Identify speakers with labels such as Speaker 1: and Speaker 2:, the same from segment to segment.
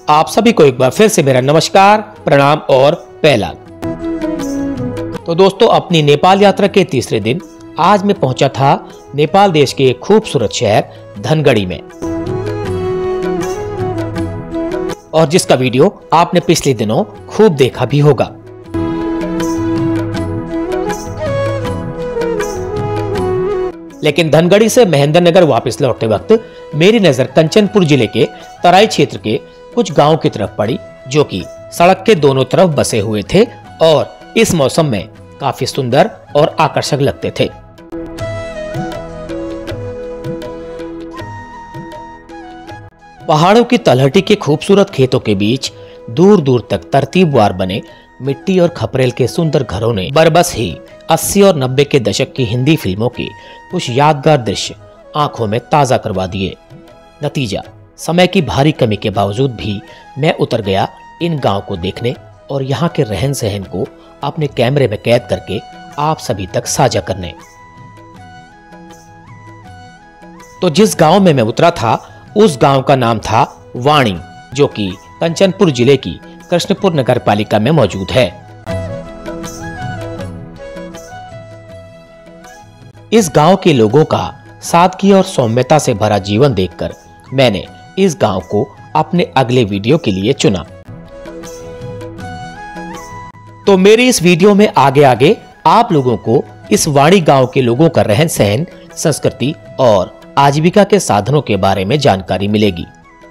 Speaker 1: आप सभी को एक बार फिर से मेरा नमस्कार, प्रणाम और पहला। तो दोस्तों, अपनी नेपाल यात्रा के तीसरे दिन आज मैं पहुंचा था नेपाल देश के एक खूबसूरत शहर धनगढ़ी में, और जिसका वीडियो आपने पिछले दिनों खूब देखा भी होगा। लेकिन धनगढ़ी से महेंद्रनगर वापस लौटते वक्त मेरी नजर कंचनपुर जिले के तराई क्षेत्र के कुछ गांव की तरफ पड़ी, जो कि सड़क के दोनों तरफ बसे हुए थे और इस मौसम में काफी सुंदर और आकर्षक लगते थे। पहाड़ों की तलहटी के खूबसूरत खेतों के बीच दूर दूर तक तरतीबवार बने मिट्टी और खपरेल के सुंदर घरों ने बरबस ही 80 और 90 के दशक की हिंदी फिल्मों के कुछ यादगार दृश्य आंखों में ताजा करवा दिए। नतीजा, समय की भारी कमी के बावजूद भी मैं उतर गया इन गांव को देखने और यहाँ के रहन सहन को अपने कैमरे में कैद करके आप सभी तक साझा करने। तो जिस गांव में मैं उतरा था उस गांव का नाम था वाणी, जो कि कंचनपुर जिले की कृष्णपुर नगर पालिका में मौजूद है। इस गांव के लोगों का सादगी और सौम्यता से भरा जीवन देखकर मैंने इस गांव को अपने अगले वीडियो के लिए चुना। तो मेरी इस वीडियो में आगे आगे आप लोगों को इस वाणी गांव के लोगों का रहन सहन, संस्कृति और आजीविका के साधनों के बारे में जानकारी मिलेगी।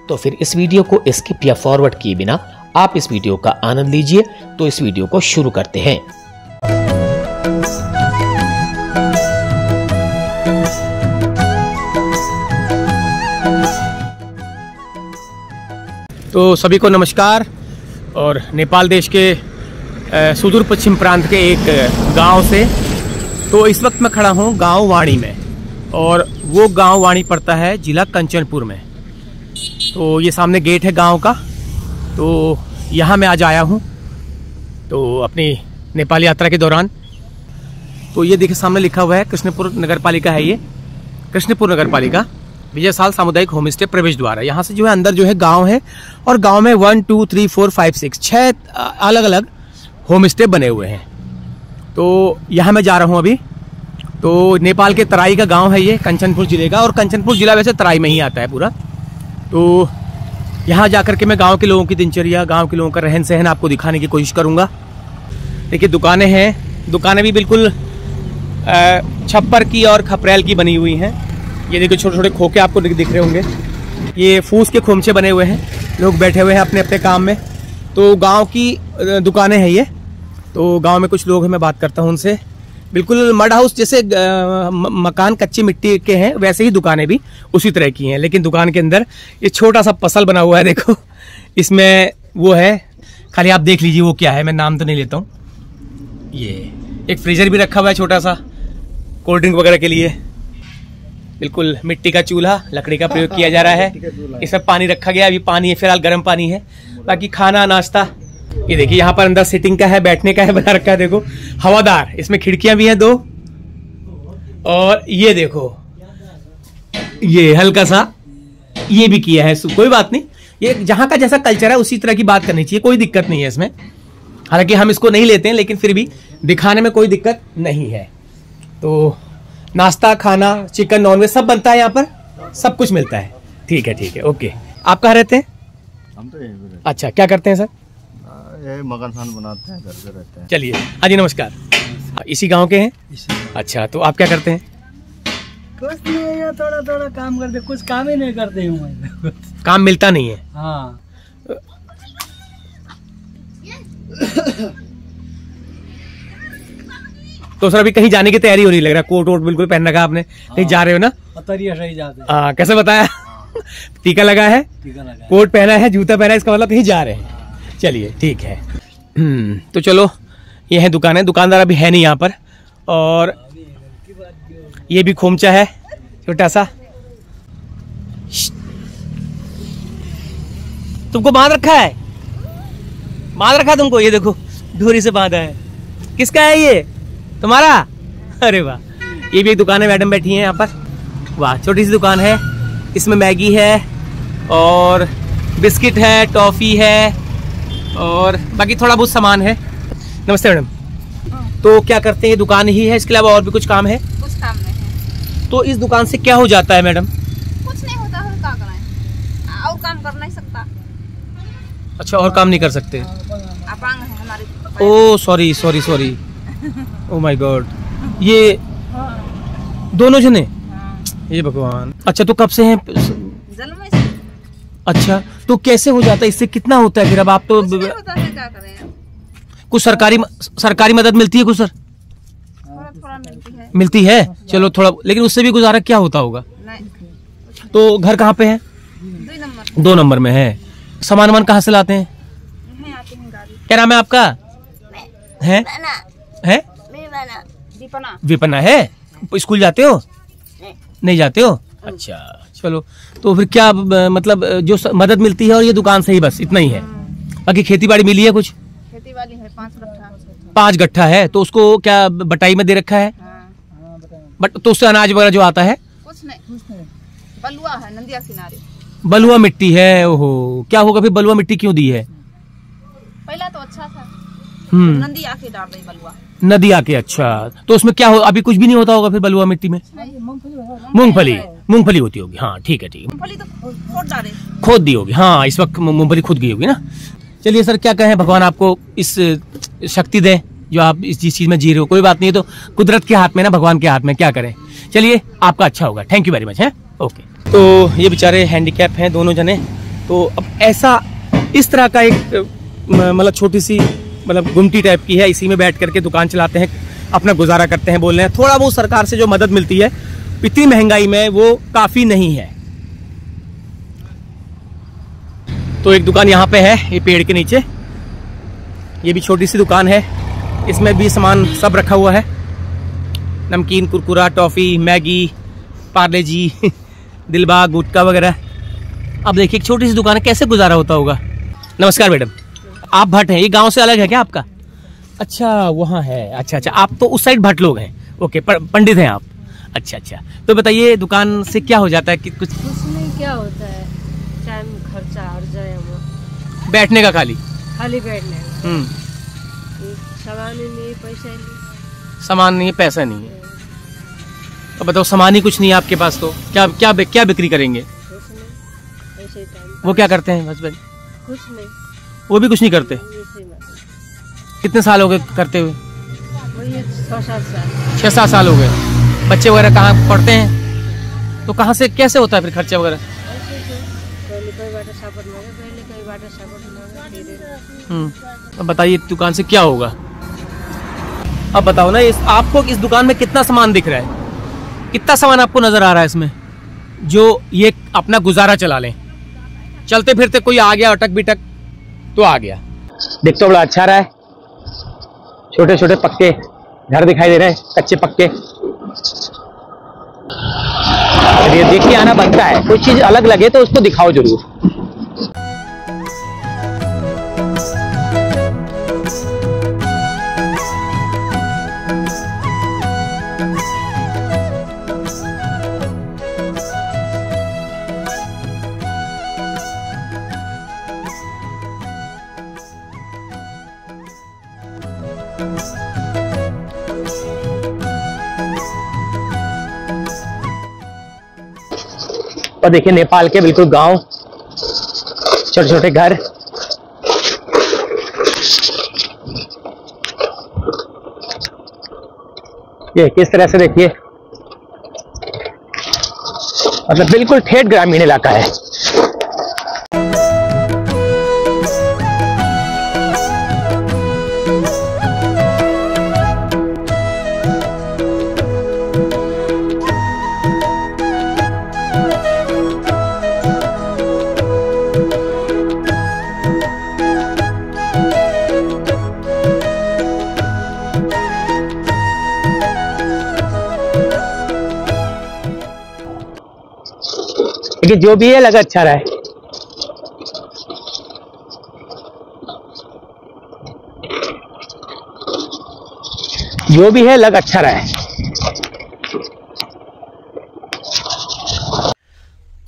Speaker 1: तो फिर इस वीडियो को स्किप या फॉरवर्ड किए बिना आप इस वीडियो का आनंद लीजिए। तो इस वीडियो को शुरू करते हैं।
Speaker 2: तो सभी को नमस्कार। और नेपाल देश के सुदूर पश्चिम प्रांत के एक गांव से, तो इस वक्त मैं खड़ा हूं गांव वाणी में, और वो गांव वाणी पड़ता है जिला कंचनपुर में। तो ये सामने गेट है गांव का। तो यहाँ मैं आज आया हूँ तो अपनी नेपाल यात्रा के दौरान। तो ये देखिए सामने लिखा हुआ है कृष्णपुर नगर पालिका है, ये कृष्णपुर नगर पालिका विजय साल सामुदायिक होम स्टे प्रवेश द्वार है। यहाँ से जो है अंदर जो है गांव है, और गांव में 1 2 3 4 5 6 6 अलग अलग होम स्टे बने हुए हैं। तो यहाँ मैं जा रहा हूँ अभी। तो नेपाल के तराई का गांव है ये, कंचनपुर जिले का, और कंचनपुर जिला वैसे तराई में ही आता है पूरा। तो यहाँ जाकर के मैं गांव के लोगों की दिनचर्या, गांव के लोगों का रहन सहन आपको दिखाने की कोशिश करूँगा। देखिए दुकानें हैं, दुकानें भी बिल्कुल छप्पर की और खपरेल की बनी हुई हैं। ये देखिए छोटे छोटे खोखे आपको दिख रहे होंगे, ये फूस के खोमचे बने हुए हैं, लोग बैठे हुए हैं अपने अपने काम में। तो गांव की दुकानें हैं ये। तो गांव में कुछ लोग हैं, मैं बात करता हूं उनसे। बिल्कुल मड हाउस जैसे मकान कच्ची मिट्टी के हैं, वैसे ही दुकानें भी उसी तरह की हैं। लेकिन दुकान के अंदर ये छोटा सा पसल बना हुआ है, देखो इसमें वो है, खाली आप देख लीजिए वो क्या है, मैं नाम तो नहीं लेता हूँ। ये एक फ्रीजर भी रखा हुआ है छोटा सा, कोल्ड ड्रिंक वगैरह के लिए। बिल्कुल मिट्टी का चूल्हा, लकड़ी का प्रयोग किया जा रहा है। इसमें पानी रखा गया, अभी पानी है फिलहाल, गर्म पानी है। बाकी खाना नाश्ता, ये देखिए यहाँ पर अंदर सिटिंग का है, बैठने का है, बना रखा है, देखो हवादार। इसमें खिड़कियां भी हैं 2, और ये देखो ये हल्का सा ये भी किया है। कोई बात नहीं, ये जहां का जैसा कल्चर है उसी तरह की बात करनी चाहिए, कोई दिक्कत नहीं है इसमें। हालांकि हम इसको नहीं लेते हैं, लेकिन फिर भी दिखाने में कोई दिक्कत नहीं है। तो नाश्ता, खाना, चिकन, नॉनवेज सब बनता है यहाँ पर, सब कुछ मिलता है। ठीक है, ओके। आप कहाँ रहते हैं?
Speaker 3: हम तो यहीं।
Speaker 2: अच्छा, क्या करते हैं सर?
Speaker 3: ये मकान बनाते हैं, घर पे रहते हैं।
Speaker 2: चलिए, हाँ जी नमस्कार। इसी गांव के हैं? अच्छा, तो आप क्या करते हैं?
Speaker 4: कुछ नहीं है, थोड़ा थोड़ा काम करते, कुछ काम ही नहीं करते हूँ।
Speaker 2: काम मिलता नहीं है?
Speaker 4: हाँ।
Speaker 2: तो सर अभी कहीं जाने की तैयारी हो रही लग रहा है, कोट वोट बिल्कुल पहन रखा आपने, कहीं जा रहे हो ना?
Speaker 4: सही जाते हैं।
Speaker 2: हाँ, कैसे बताया? टीका लगा है, कोट पहना है, जूता पहना है, इसका मतलब कहीं जा रहे हैं। चलिए ठीक है। तो चलो, ये है दुकान है, दुकानदार अभी है नहीं यहाँ पर। और ये भी खोमचा है छोटा सा, तुमको बांध रखा है, बांध रखा तुमको, ये देखो डोरी से बांधा है। किसका है ये? तुम्हारा? अरे वाह। ये भी एक दुकान है, मैडम बैठी है यहाँ पर। वाह, छोटी सी दुकान है, इसमें मैगी है और बिस्किट है, टॉफी है और बाकी थोड़ा बहुत सामान है। नमस्ते मैडम। तो क्या करते हैं, दुकान ही है, इसके अलावा और भी कुछ काम है?
Speaker 5: कुछ काम नहीं है।
Speaker 2: तो इस दुकान से क्या हो जाता है मैडम?
Speaker 5: कुछ नहीं होता है, क्या कराएं, और काम कर नहीं सकता।
Speaker 2: अच्छा, और काम नहीं कर सकते?
Speaker 5: अपांग है हमारे।
Speaker 2: Oh sorry sorry sorry, oh my God. ये दोनों जने? ये भगवान। अच्छा, तो कब से हैं?
Speaker 5: जन्म से।
Speaker 2: अच्छा, तो कैसे हो जाता है, इससे कितना होता है फिर? अब आप तो
Speaker 5: कुछ नहीं होता है, क्या करें।
Speaker 2: कुछ सरकारी मदद मिलती है कुछ सर?
Speaker 5: थोड़ा थोड़ा मिलती है।
Speaker 2: मिलती है, चलो थोड़ा, लेकिन उससे भी गुजारा क्या होता होगा?
Speaker 5: नहीं।
Speaker 2: तो घर कहाँ पे है?
Speaker 5: 2 नंबर।
Speaker 2: 2 नंबर में है। सामान वामान कहाँ से लाते हैं?
Speaker 5: यहीं आते हैं गाड़ी।
Speaker 2: क्या नाम है आपका? है? है?
Speaker 5: दीपना।
Speaker 2: विपना है। स्कूल जाते हो? नहीं जाते हो? अच्छा, चलो। तो फिर क्या मतलब जो मदद मिलती है और ये दुकान से ही बस इतना ही है? बाकी खेती बाड़ी मिली है कुछ?
Speaker 5: खेती वाली है 5 गट्ठा।
Speaker 2: 5 गट्ठा है, तो उसको क्या बटाई में दे रखा है? बट तो उससे अनाज वगैरह जो आता है?
Speaker 5: कुछ नहीं, बलुआ है नंदिया किनारे।
Speaker 2: बलुआ मिट्टी है। ओहो, क्या होगा फिर, बलुआ मिट्टी क्यों दी है?
Speaker 5: पहला तो अच्छा था, नंदी आके डाल रही बलुआ।
Speaker 2: नदी आके। अच्छा, तो उसमें क्या हो, अभी कुछ भी नहीं होता होगा फिर बलुआ मिट्टी में? मूंगफली होती होगी। हाँ ठीक है, ठीक है।
Speaker 5: मूंगफली तो खोद डाले,
Speaker 2: खोद दी होगी। हाँ, इस वक्त मूंगफली खुद गई होगी ना। चलिए सर, क्या कहें, भगवान आपको इस शक्ति दे जो आप इस चीज में जी रहे हो। कोई बात नहीं है, तो कुदरत के हाथ में ना, भगवान के हाथ में, क्या करें। चलिए, आपका अच्छा होगा। थैंक यू वेरी मच है। ओके। तो ये बेचारे हैंडीकैप हैं दोनों जने। तो अब ऐसा इस तरह का एक मतलब छोटी सी मतलब गुमटी टाइप की है, इसी में बैठ करके दुकान चलाते हैं, अपना गुजारा करते हैं। बोल रहे हैं थोड़ा बहुत सरकार से जो मदद मिलती है, इतनी महंगाई में वो काफी नहीं है। तो एक दुकान यहाँ पे है, ये पेड़ के नीचे, ये भी छोटी सी दुकान है, इसमें भी सामान सब रखा हुआ है, नमकीन, कुरकुरा, टॉफी, मैगी, पार्ले जी, दिलबाग, गुटका वगैरह। अब देखिए, एक छोटी सी दुकान है, कैसे गुजारा होता होगा। नमस्कार मैडम, आप भट्ट हैं, ये गांव से अलग है क्या आपका? अच्छा, वहाँ है। अच्छा अच्छा, आप तो उस साइड भट्ट लोग हैं। ओके, पंडित हैं आप। अच्छा अच्छा, तो बताइए दुकान से क्या हो जाता है कि कुछ
Speaker 6: नहीं, क्या होता है, टाइम खर्चा हर जाए, हम
Speaker 2: बैठने का खाली
Speaker 6: बैठने का। सामान ही नहीं, पैसा ही नहीं।
Speaker 2: सामान नहीं है, पैसा नहीं है। तो बताओ, सामान ही कुछ नहीं है आपके पास, तो क्या क्या क्या बिक्री करेंगे?
Speaker 6: कुछ नहीं, ऐसे ही टाइम।
Speaker 2: वो क्या करते हैं हस्बैंड?
Speaker 6: कुछ नहीं,
Speaker 2: वो भी कुछ नहीं करते।
Speaker 6: ऐसे ही बात।
Speaker 2: कितने साल हो गए करते हुए?
Speaker 6: वही 6-7 साल।
Speaker 2: 6-7 साल हो गए। बच्चे वगैरह कहाँ पढ़ते हैं? तो कहाँ से कैसे होता है फिर खर्चा वगैरह?
Speaker 6: पहले कोई बाटा सापट मांगे, पहले कोई बाटा सापट मांगे, धीरे।
Speaker 2: अब बताइए दुकान से क्या होगा। अब बताओ ना, आपको इस दुकान में कितना सामान दिख रहा है, कितना सामान आपको नजर आ रहा है इसमें, जो ये अपना गुजारा चला लें। चलते फिरते कोई आ गया अटक बिटक तो आ गया। देख तो बड़ा अच्छा रहा है, छोटे छोटे पक्के घर दिखाई दे रहे हैं, कच्चे पक्के। ये देख के आना बनता है, कोई चीज अलग लगे तो उसको दिखाओ जरूर। और देखिए नेपाल के बिल्कुल गांव, छोटे छोटे घर। ये किस तरह से देखिए, मतलब बिल्कुल ठेठ ग्रामीण इलाका है। लेकिन जो भी है लगा अच्छा रहा है। जो भी है लग अच्छा रहा है।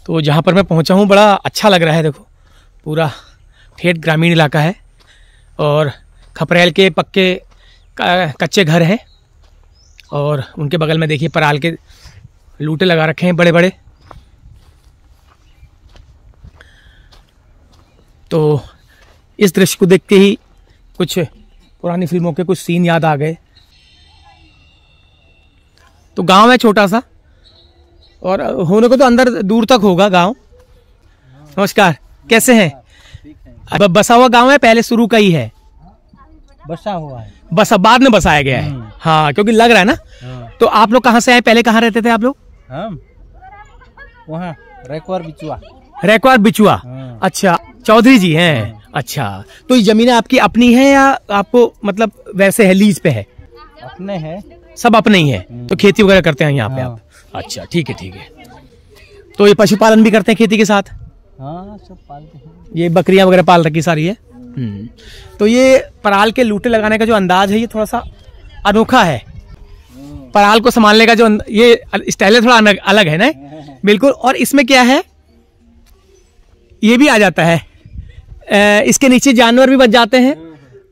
Speaker 2: तो जहां पर मैं पहुंचा हूं बड़ा अच्छा लग रहा है। देखो पूरा ठेठ ग्रामीण इलाका है और खपरेल के पक्के कच्चे घर हैं और उनके बगल में देखिए पराल के लूटे लगा रखे हैं बड़े बड़े। तो इस दृश्य को देख के ही कुछ पुरानी फिल्मों के कुछ सीन याद आ गए। तो गांव है छोटा सा और होने को तो अंदर दूर तक होगा गांव। नमस्कार, कैसे हैं? अब बसा हुआ गांव है, पहले शुरू का ही है?
Speaker 4: बसा हुआ है,
Speaker 2: बस अब बाद में बसाया गया है। हाँ, क्योंकि लग रहा है ना। तो आप लोग कहाँ से आए? पहले कहाँ रहते थे आप लोग?
Speaker 4: हम वहाँ रैकवार बिचुआ।
Speaker 2: रैकवार बिचुआ। अच्छा, चौधरी जी हैं। अच्छा, तो ये जमीनें आपकी अपनी है या आपको मतलब वैसे है, लीज पे है?
Speaker 4: अपने है,
Speaker 2: सब अपने ही है। तो खेती वगैरह करते हैं यहाँ पे आप? अच्छा, ठीक है ठीक है। तो ये पशुपालन भी करते हैं खेती के साथ?
Speaker 4: हाँ, सब पालते हैं।
Speaker 2: ये बकरियां वगैरह पाल रखी सारी है। तो ये पराल के लूटे लगाने का जो अंदाज है ये थोड़ा सा अनोखा है। पराल को संभालने का जो ये स्टाइल है थोड़ा अलग है ना, बिल्कुल। और इसमें क्या है, ये भी आ जाता है, इसके नीचे जानवर भी बच जाते हैं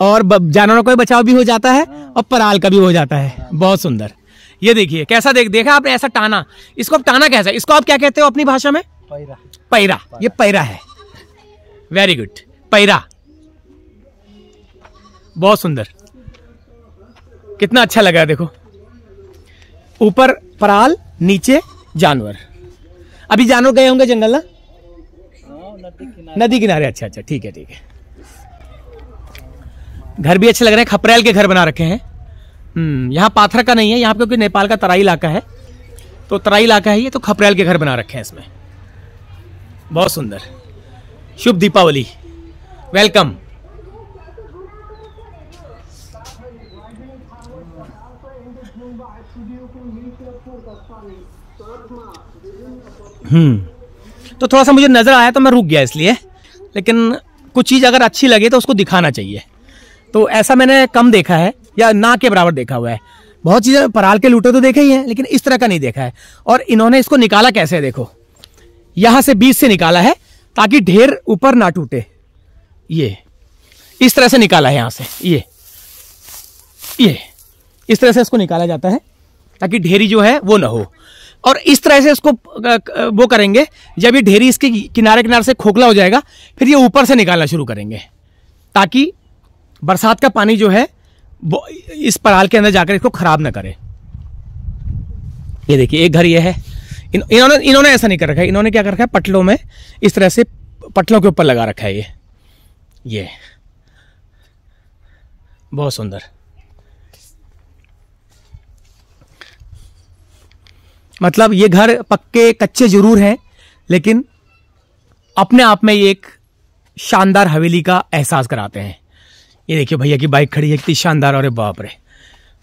Speaker 2: और जानवरों का बचाव भी हो जाता है और पराल का भी हो जाता है। बहुत सुंदर। ये देखिए कैसा देखा आपने, ऐसा टाना। इसको आप टाना कैसा, इसको आप क्या कहते हो अपनी भाषा में?
Speaker 4: पैरा।
Speaker 2: पैरा। ये पैरा है। Very good, para. बहुत सुंदर, कितना अच्छा लगा। देखो ऊपर पराल, नीचे जानवर। अभी जानवर गए होंगे जंगल ना? नदी किनारे। अच्छा अच्छा, ठीक है ठीक है। घर भी अच्छे लग रहे हैं, खपरेल के घर बना रखे हैं। यहाँ पाथर का नहीं है यहाँ, क्योंकि नेपाल का तराई इलाका है, तो तराई इलाका है ये, तो खपरेल के घर बना रखे हैं इसमें। बहुत सुंदर। शुभ दीपावली, वेलकम। तो थोड़ा सा मुझे नजर आया तो मैं रुक गया इसलिए, लेकिन कुछ चीज अगर अच्छी लगे तो उसको दिखाना चाहिए। तो ऐसा मैंने कम देखा है या ना के बराबर देखा हुआ है। बहुत चीजें पराल के लूटे तो देखे ही हैं, लेकिन इस तरह का नहीं देखा है। और इन्होंने इसको निकाला कैसे, देखो यहां से बीच से निकाला है ताकि ढेर ऊपर ना टूटे। ये इस तरह से निकाला है यहां से, ये इस तरह से इसको निकाला जाता है ताकि ढेरी जो है वो ना हो। और इस तरह से इसको वो करेंगे, जब ये ढेरी इसके किनारे किनारे से खोखला हो जाएगा फिर ये ऊपर से निकालना शुरू करेंगे ताकि बरसात का पानी जो है वो इस पराल के अंदर जाकर इसको खराब ना करे। ये देखिए एक घर ये है। इन्होंने ऐसा नहीं कर रखा है। इन्होंने क्या कर रखा है, पटलों में इस तरह से पटलों के ऊपर लगा रखा है ये बहुत सुंदर। मतलब ये घर पक्के कच्चे जरूर हैं, लेकिन अपने आप में ये एक शानदार हवेली का एहसास कराते हैं। ये देखिए भैया की बाइक खड़ी है, कितनी शानदार। और बाप रे,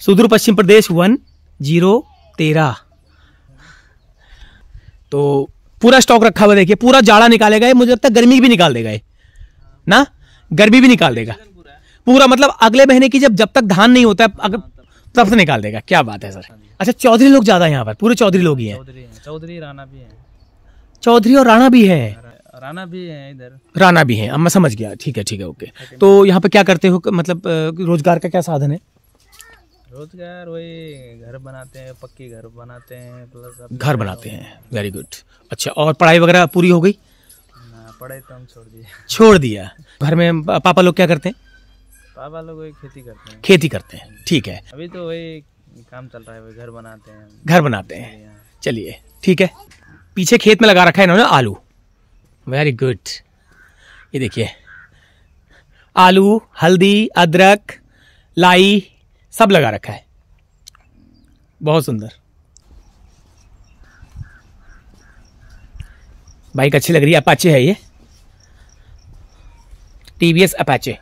Speaker 2: सुदूर पश्चिम प्रदेश 1013। तो पूरा स्टॉक रखा हुआ। देखिए पूरा जाड़ा निकालेगा, मुझे लगता है गर्मी भी निकाल देगा ना, गर्मी भी निकाल देगा पूरा। मतलब अगले महीने की जब तक धान नहीं होता है तब से निकाल देगा। क्या बात है सर। अच्छा, चौधरी लोग ज्यादा यहाँ पर, पूरे चौधरी लोग ही हैं?
Speaker 4: चौधरी राणा भी है।
Speaker 2: चौधरी और राणा भी है?
Speaker 4: राणा भी है इधर,
Speaker 2: राणा भी है। अब मैं समझ गया, ठीक है ओके। तो यहाँ पे क्या करते हो, मतलब रोजगार का क्या साधन है?
Speaker 4: रोजगार वही घर बनाते हैं, पक्की घर बनाते हैं, प्लस
Speaker 2: घर बनाते हैं। Very good. अच्छा, और पढ़ाई वगैरह पूरी हो गई?
Speaker 4: पढ़ाई तो हम छोड़ दिया।
Speaker 2: घर में पापा लोग क्या करते हैं?
Speaker 4: पापा लोग वही खेती करते हैं। ठीक है। अभी तो वही काम चल रहा है, वही घर बनाते हैं।
Speaker 2: चलिए ठीक है। पीछे खेत में लगा रखा है इन्होंने आलू। Very good. ये देखिए आलू, हल्दी, अदरक, लाई सब लगा रखा है। बहुत सुंदर। बाइक अच्छी लग रही है। अपाचे है ये, टीवीएस अपाचे।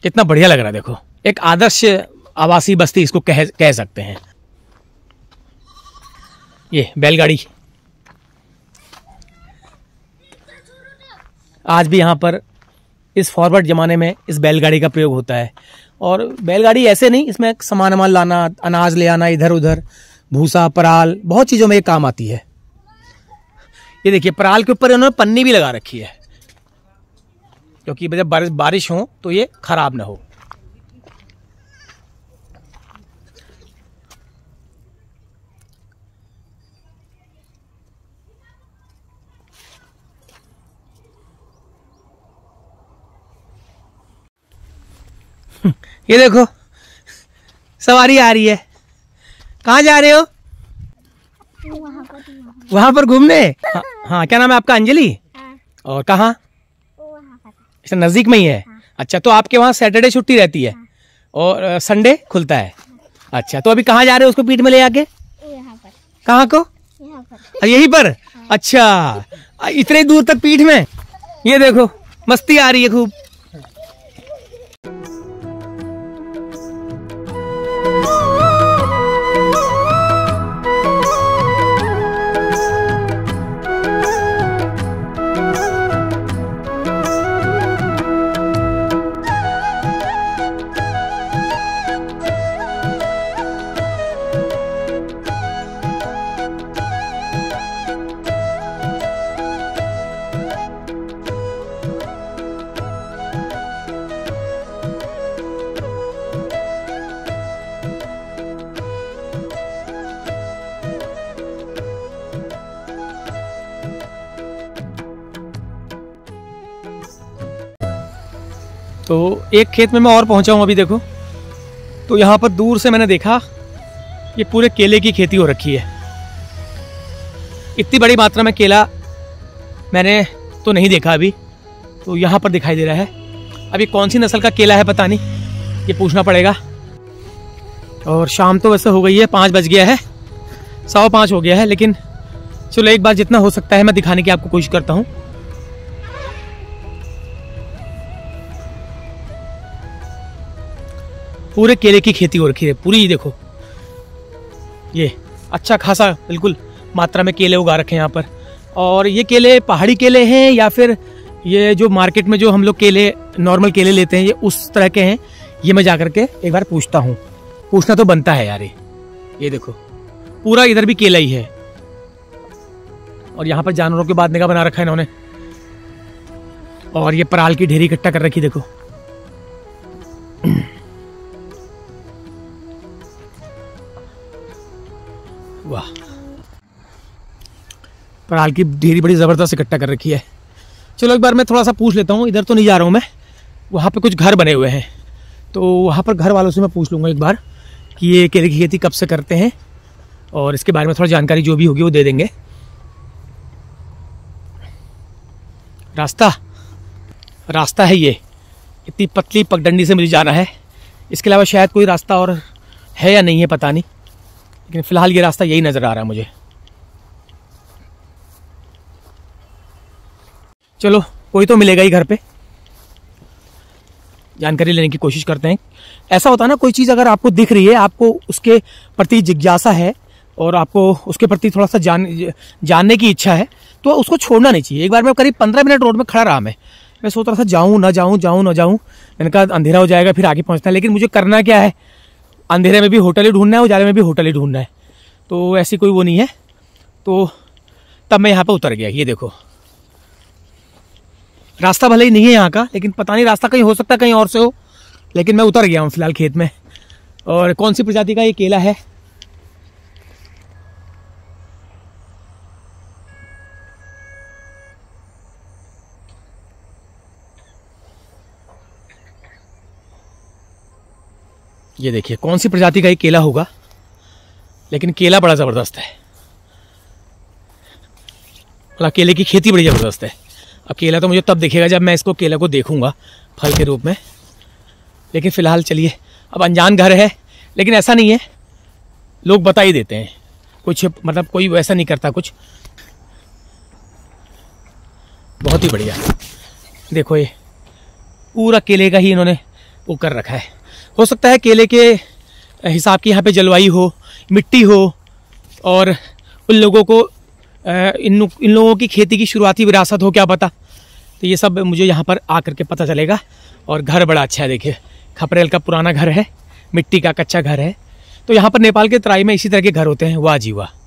Speaker 2: कितना बढ़िया लग रहा है। देखो एक आदर्श आवासीय बस्ती इसको कह सकते हैं। ये बैलगाड़ी आज भी यहाँ पर इस फॉरवर्ड जमाने में इस बैलगाड़ी का प्रयोग होता है। और बैलगाड़ी ऐसे नहीं, इसमें सामान वामान लाना, अनाज ले आना इधर उधर, भूसा, पराल, बहुत चीज़ों में ये काम आती है। ये देखिए पराल के ऊपर इन्होंने पन्नी भी लगा रखी है, क्योंकि जब बारिश हो तो ये खराब ना हो। ये देखो सवारी आ रही है। कहाँ जा रहे हो? वहां पर घूमने। हाँ, क्या नाम है आपका? अंजलि। और कहाँ? अच्छा, नजदीक में ही है। अच्छा, तो आपके वहाँ सैटरडे छुट्टी रहती है और संडे खुलता है। अच्छा, तो अभी कहाँ जा रहे हो उसको पीठ में ले आके? कहाँ को? यहीं पर। अच्छा, इतने दूर तक पीठ में। ये देखो मस्ती आ रही है खूब। तो एक खेत में मैं और पहुंचा हूं अभी। देखो तो यहाँ पर दूर से मैंने देखा ये पूरे केले की खेती हो रखी है। इतनी बड़ी मात्रा में केला मैंने तो नहीं देखा अभी। तो यहाँ पर दिखाई दे रहा है। अभी कौन सी नस्ल का केला है पता नहीं, ये पूछना पड़ेगा। और शाम तो वैसे हो गई है, 5 बज गया है, 5:15 हो गया है। लेकिन चलो एक बार जितना हो सकता है मैं दिखाने की आपको कोशिश करता हूँ। पूरे केले की खेती हो रखी है पूरी। देखो ये अच्छा खासा बिल्कुल मात्रा में केले उगा रखे हैं यहाँ पर। और ये केले पहाड़ी केले हैं या फिर ये जो मार्केट में जो हम लोग केले नॉर्मल केले लेते हैं ये उस तरह के हैं, ये मैं जाकर के एक बार पूछता हूँ। पूछना तो बनता है यार। ये देखो पूरा इधर भी केला ही है। और यहाँ पर जानवरों के बांधने का बना रखा है इन्होंने। और ये पराल की ढेरी इकट्ठा कर रखी देखो। वाह, पराल की ढेरी बड़ी जबरदस्त इकट्ठा कर रखी है। चलो एक बार मैं थोड़ा सा पूछ लेता हूँ। इधर तो नहीं जा रहा हूँ मैं, वहाँ पे कुछ घर बने हुए हैं तो वहाँ पर घर वालों से मैं पूछ लूँगा एक बार कि ये केले की खेती कब से करते हैं और इसके बारे में थोड़ा जानकारी जो भी होगी वो दे देंगे। रास्ता है ये, इतनी पतली पगडंडी से मुझे जाना है। इसके अलावा शायद कोई रास्ता और है या नहीं है पता नहीं, लेकिन फिलहाल ये रास्ता यही नजर आ रहा है मुझे। चलो कोई तो मिलेगा ही घर पे, जानकारी लेने की कोशिश करते हैं। ऐसा होता है ना, कोई चीज़ अगर आपको दिख रही है, आपको उसके प्रति जिज्ञासा है और आपको उसके प्रति थोड़ा सा जानने की इच्छा है तो उसको छोड़ना नहीं चाहिए। एक बार मैं करीब 15 मिनट रोड में खड़ा रहा। मैं सोच रहा था जाऊँ ना जाऊँ। मैंने कहा अंधेरा हो जाएगा फिर आगे पहुँचना है, लेकिन मुझे करना क्या है, अंधेरे में भी होटल ही ढूंढना है, उजाले में भी होटल ही ढूंढना है। तो ऐसी कोई वो नहीं है। तो तब मैं यहाँ पर उतर गया। ये देखो रास्ता भले ही नहीं है यहाँ का, लेकिन पता नहीं रास्ता कहीं हो सकता है कहीं और से हो, लेकिन मैं उतर गया हूँ फिलहाल खेत में। और कौन सी प्रजाति का ये केला है? ये देखिए कौन सी प्रजाति का ये केला होगा, लेकिन केला बड़ा जबरदस्त है। मतलब केले की खेती बड़ी जबरदस्त है। अब केला तो मुझे तब दिखेगा जब मैं इसको केला को देखूंगा फल के रूप में, लेकिन फिलहाल चलिए। अब अनजान घर है, लेकिन ऐसा नहीं है, लोग बता ही देते हैं कुछ, मतलब कोई वैसा नहीं करता कुछ। बहुत ही बढ़िया। देखो ये पूरा केले का ही इन्होंने वो कर रखा है। हो सकता है केले के हिसाब की यहाँ पे जलवायु हो, मिट्टी हो, और उन लोगों को इन लोगों की खेती की शुरुआती विरासत हो, क्या पता। तो ये सब मुझे यहाँ पर आकर के पता चलेगा। और घर बड़ा अच्छा है, देखिए खपरेल का पुराना घर है, मिट्टी का कच्चा घर है। तो यहाँ पर नेपाल के तराई में इसी तरह के घर होते हैं। वाह जी वाह।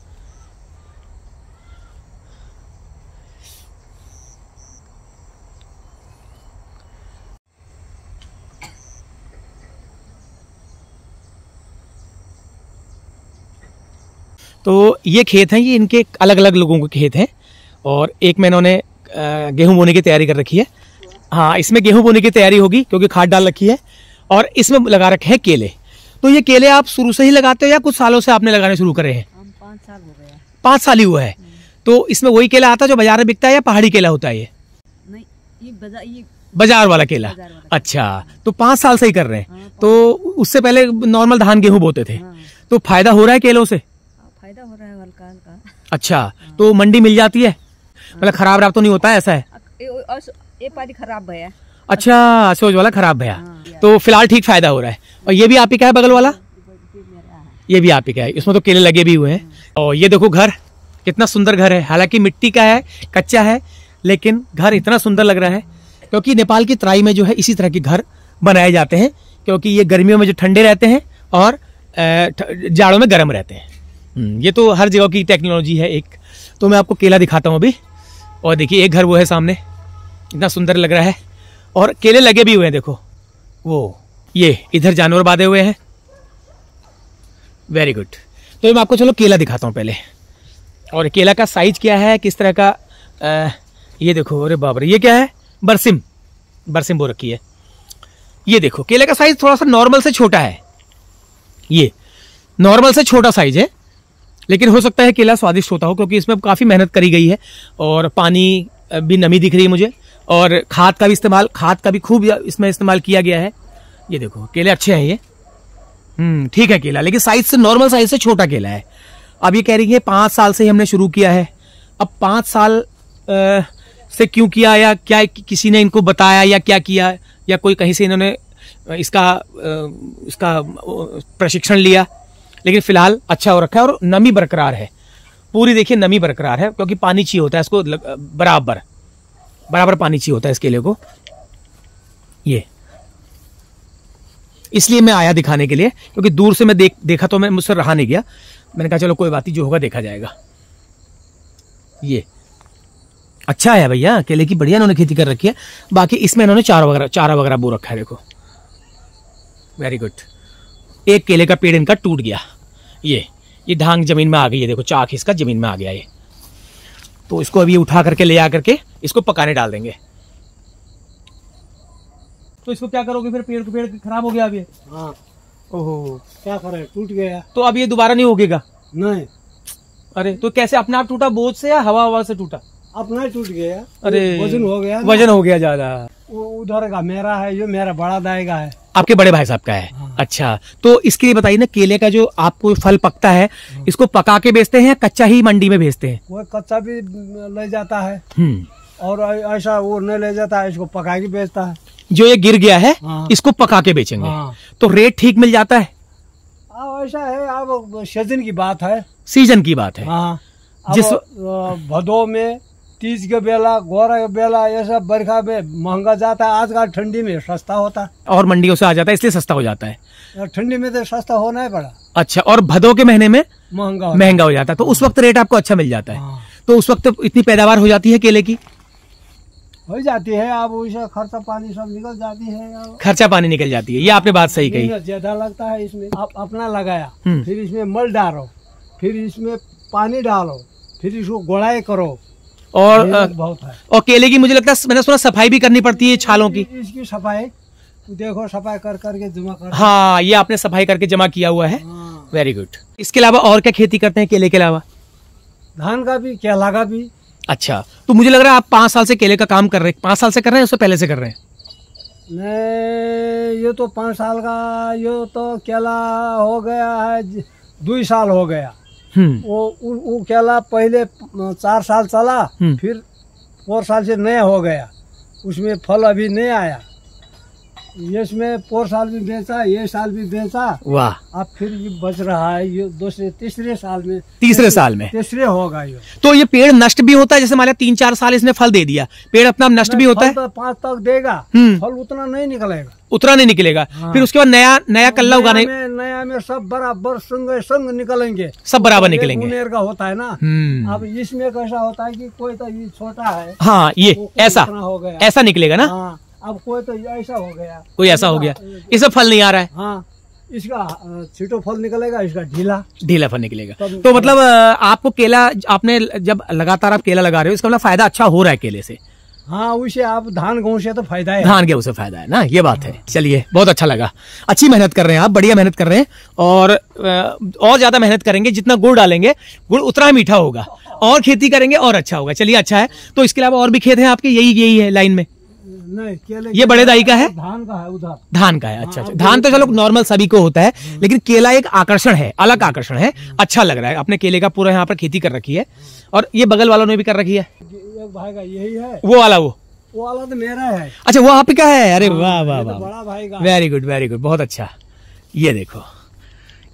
Speaker 2: तो ये खेत हैं, ये इनके अलग अलग लोगों के खेत हैं और एक में इन्होंने गेहूं बोने की तैयारी कर रखी है। हाँ, इसमें गेहूं बोने की तैयारी होगी क्योंकि खाद डाल रखी है और इसमें लगा रखे हैं केले। तो ये केले आप शुरू से ही लगाते हो या कुछ सालों से आपने लगाने शुरू करे हैं?
Speaker 6: 5 साल हो गया।
Speaker 2: 5 साल ही हुआ है। तो इसमें वही केला आता है जो बाजार में बिकता है या पहाड़ी केला होता है? ये
Speaker 6: नहीं, ये
Speaker 2: बाजार वाला केला। अच्छा, तो 5 साल से ही कर रहे हैं। तो उससे पहले नॉर्मल धान गेहूं बोते थे। तो फायदा हो रहा है केलों से?
Speaker 6: फायदा हो रहा है हल्का हल्का।
Speaker 2: अच्छा, तो मंडी मिल जाती है, मतलब खराब राब तो नहीं होता है? ऐसा है।
Speaker 6: ये पानी खराब भैया।
Speaker 2: अच्छा, सोच वाला खराब भैया। तो फिलहाल ठीक फायदा हो रहा है। और ये भी आप ही का है बगल वाला? ये भी आप ही का है। इसमें तो केले लगे भी हुए हैं। और ये देखो घर, कितना सुंदर घर है। हालांकि मिट्टी का है, कच्चा है, लेकिन घर इतना सुंदर लग रहा है क्योंकि नेपाल की तराई में जो है इसी तरह के घर बनाए जाते हैं क्योंकि ये गर्मियों में जो ठंडे रहते हैं और जाड़ों में गर्म रहते हैं। ये तो हर जगह की टेक्नोलॉजी है एक। तो मैं आपको केला दिखाता हूँ अभी। और देखिए एक घर वो है सामने, इतना सुंदर लग रहा है और केले लगे भी हुए हैं। देखो वो ये इधर जानवर बांधे हुए हैं। Very good. तो मैं आपको चलो केला दिखाता हूँ पहले। और केला का साइज क्या है, किस तरह का ये देखो। अरे बाप रे, ये क्या है? बरसिम बो रखी है। ये देखो केले का साइज थोड़ा सा नॉर्मल से छोटा है। ये नॉर्मल से छोटा साइज है, लेकिन हो सकता है केला स्वादिष्ट होता हो क्योंकि इसमें काफ़ी मेहनत करी गई है और पानी भी नमी दिख रही है मुझे और खाद का भी खूब इसमें इस्तेमाल किया गया है। ये देखो केले अच्छे हैं ये। ठीक है केला, लेकिन साइज से नॉर्मल साइज से छोटा केला है। अब ये कह रही है 5 साल से ही हमने शुरू किया है। अब 5 साल से क्यों किया या क्या किसी ने इनको बताया या क्या किया या कोई कहीं से इन्होंने इसका प्रशिक्षण लिया, लेकिन फिलहाल अच्छा हो रखा है और नमी बरकरार है पूरी। देखिए नमी बरकरार है क्योंकि पानी चाहिए होता है इसको, बराबर पानी चाहिए होता है इस केले को। ये इसलिए मैं आया दिखाने के लिए क्योंकि दूर से मैं देखा तो मैं मुझसे रहा नहीं गया। मैंने कहा चलो कोई बात नहीं, जो होगा देखा जाएगा। ये अच्छा है भैया, केले की बढ़िया इन्होंने खेती कर रखी है। बाकी इसमें इन्होंने चारा वगैरह बो रखा है। देखो वेरी गुड। एक केले का पेड़ इनका टूट गया। ये धांग जमीन में आ गई है। देखो चाक इसका जमीन में आ गया ये। तो इसको अभी उठा करके ले आकर के इसको पकाने डाल देंगे। तो इसको क्या करोगे फिर? पेड़ खराब हो गया अभी।
Speaker 7: हाँ।
Speaker 2: ओहो,
Speaker 7: क्या करे, टूट गया।
Speaker 2: तो अब ये दोबारा नहीं उगेगा?
Speaker 7: नहीं।
Speaker 2: अरे तो कैसे, अपने आप टूटा बोझ से या हवा से टूटा?
Speaker 7: अपना ही टूट गया।
Speaker 2: अरे
Speaker 7: वजन हो गया।
Speaker 2: वजन हो गया ज्यादा।
Speaker 7: उधर का मेरा है, ये मेरा बड़ा दाई का है।
Speaker 2: आपके बड़े भाई साहब का है।
Speaker 7: हाँ। अच्छा,
Speaker 2: तो इसके लिए बताइए ना, केले का जो आपको फल पकता है इसको पका के बेचते हैं या कच्चा ही मंडी में बेचते हैं?
Speaker 7: वो कच्चा भी ले जाता है और ऐसा वो नहीं ले जाता है, इसको पका के बेचता है।
Speaker 2: जो ये गिर गया है
Speaker 7: हाँ।
Speaker 2: इसको पका के बेचेंगे।
Speaker 7: हाँ।
Speaker 2: तो रेट ठीक मिल जाता है?
Speaker 7: ऐसा है, अब सीजन की बात है।
Speaker 2: सीजन की बात है।
Speaker 7: हाँ।
Speaker 2: जिस
Speaker 7: भदो में 30 के बेला, गोरा के बेला, ये सब बरखा में महंगा जाता है। आजकल ठंडी में सस्ता होता है
Speaker 2: और मंडियों से आ जाता है इसलिए सस्ता हो जाता है।
Speaker 7: ठंडी में तो सस्ता होना ही पड़ा।
Speaker 2: अच्छा, और भदो के महीने में
Speaker 7: महंगा
Speaker 2: हो जाता है। तो उस वक्त रेट आपको अच्छा मिल जाता है।
Speaker 7: हाँ।
Speaker 2: तो उस वक्त इतनी पैदावार हो जाती है केले की?
Speaker 7: हो जाती है। अब उसे खर्चा पानी सब निकल जाती है।
Speaker 2: खर्चा पानी निकल जाती है, ये आपने बात सही कही।
Speaker 7: ज्यादा लगता है इसमें। आप अपना लगाया, फिर इसमें मल डालो, फिर इसमें पानी डालो, फिर इसको गोड़ाई करो
Speaker 2: और
Speaker 7: बहुत है।
Speaker 2: और केले की मुझे लगता है मैंने सुना सफाई भी करनी पड़ती है छालों की।
Speaker 7: इसकी सफाई देखो, सफाई कर करके जमा कर।
Speaker 2: हाँ, ये आपने सफाई करके जमा किया हुआ है। Very good. इसके अलावा और क्या खेती करते हैं केले के अलावा?
Speaker 7: धान का भी, केला का भी।
Speaker 2: अच्छा, तो मुझे लग रहा है आप 5 साल से केले का काम कर रहे हैं। 5 साल से कर रहे हैं, उससे पहले से कर रहे हैं?
Speaker 7: नहीं, ये तो 5 साल का। ये तो केला हो गया है 2 साल हो गया। वो केला पहले 4 साल चला, फिर 4 साल से नया हो गया, उसमें फल अभी नहीं आया। इसमें 4 साल भी बेचा, ये साल भी बेचा।
Speaker 2: वाह।
Speaker 7: अब फिर ये बच रहा है, ये तीसरे साल में तीसरे होगा ये।
Speaker 2: तो ये पेड़ नष्ट भी होता है? जैसे मान लिया 3-4 साल इसने फल दे दिया, पेड़ अपना नष्ट भी होता है?
Speaker 7: तो 5 तक देगा, फल उतना नहीं निकलेगा।
Speaker 2: हाँ। फिर उसके बाद नया कल्ला उगाने
Speaker 7: नया में सब बराबर संग निकलेंगे,
Speaker 2: सब बराबर निकलेंगे।
Speaker 7: मुनेर का होता है ना। अब इसमें कैसा होता है कि कोई तो ये छोटा है।
Speaker 2: हाँ, ये ऐसा
Speaker 7: हो गया,
Speaker 2: ऐसा निकलेगा ना।
Speaker 7: हाँ, अब कोई तो ऐसा हो गया,
Speaker 2: कोई ऐसा हो गया, इसमें फल नहीं आ रहा है।
Speaker 7: हाँ, इसका छीटो फल निकलेगा, इसका ढीला
Speaker 2: फल निकलेगा। तो मतलब आपको केला, आपने जब लगातार आप केला लगा रहे हो, इसका मतलब फायदा अच्छा हो रहा है केले से?
Speaker 7: हाँ, उसे आप धान गेहूं से तो फायदा है,
Speaker 2: धान गेहूं से फायदा है ना, ये बात है। चलिए, बहुत अच्छा लगा, अच्छी मेहनत कर रहे हैं आप, बढ़िया मेहनत कर रहे हैं, और ज्यादा मेहनत करेंगे, जितना गुड़ डालेंगे गुड़ उतना मीठा होगा, और खेती करेंगे और अच्छा होगा। चलिए, अच्छा है। तो इसके अलावा और भी खेत हैं आपके? यही है लाइन में?
Speaker 7: नहीं, केले
Speaker 2: ये बड़े दाई का है?
Speaker 7: धान का है उधर।
Speaker 2: धान का है, अच्छा। धान तो चलो नॉर्मल सभी को होता है, लेकिन केला एक आकर्षण है, अलग आकर्षण है, अच्छा लग रहा है। अपने केले का पूरा यहाँ पर खेती कर रखी है, और ये बगल वालों ने भी कर रखी है।
Speaker 7: भाई का यही है,
Speaker 2: वो वाला
Speaker 7: तो मेरा है।
Speaker 2: अच्छा, वो आप ही का है? अरे वाह वाह वाह,
Speaker 7: बड़ा भाई का।
Speaker 2: वेरी गुड, बहुत अच्छा। ये देखो,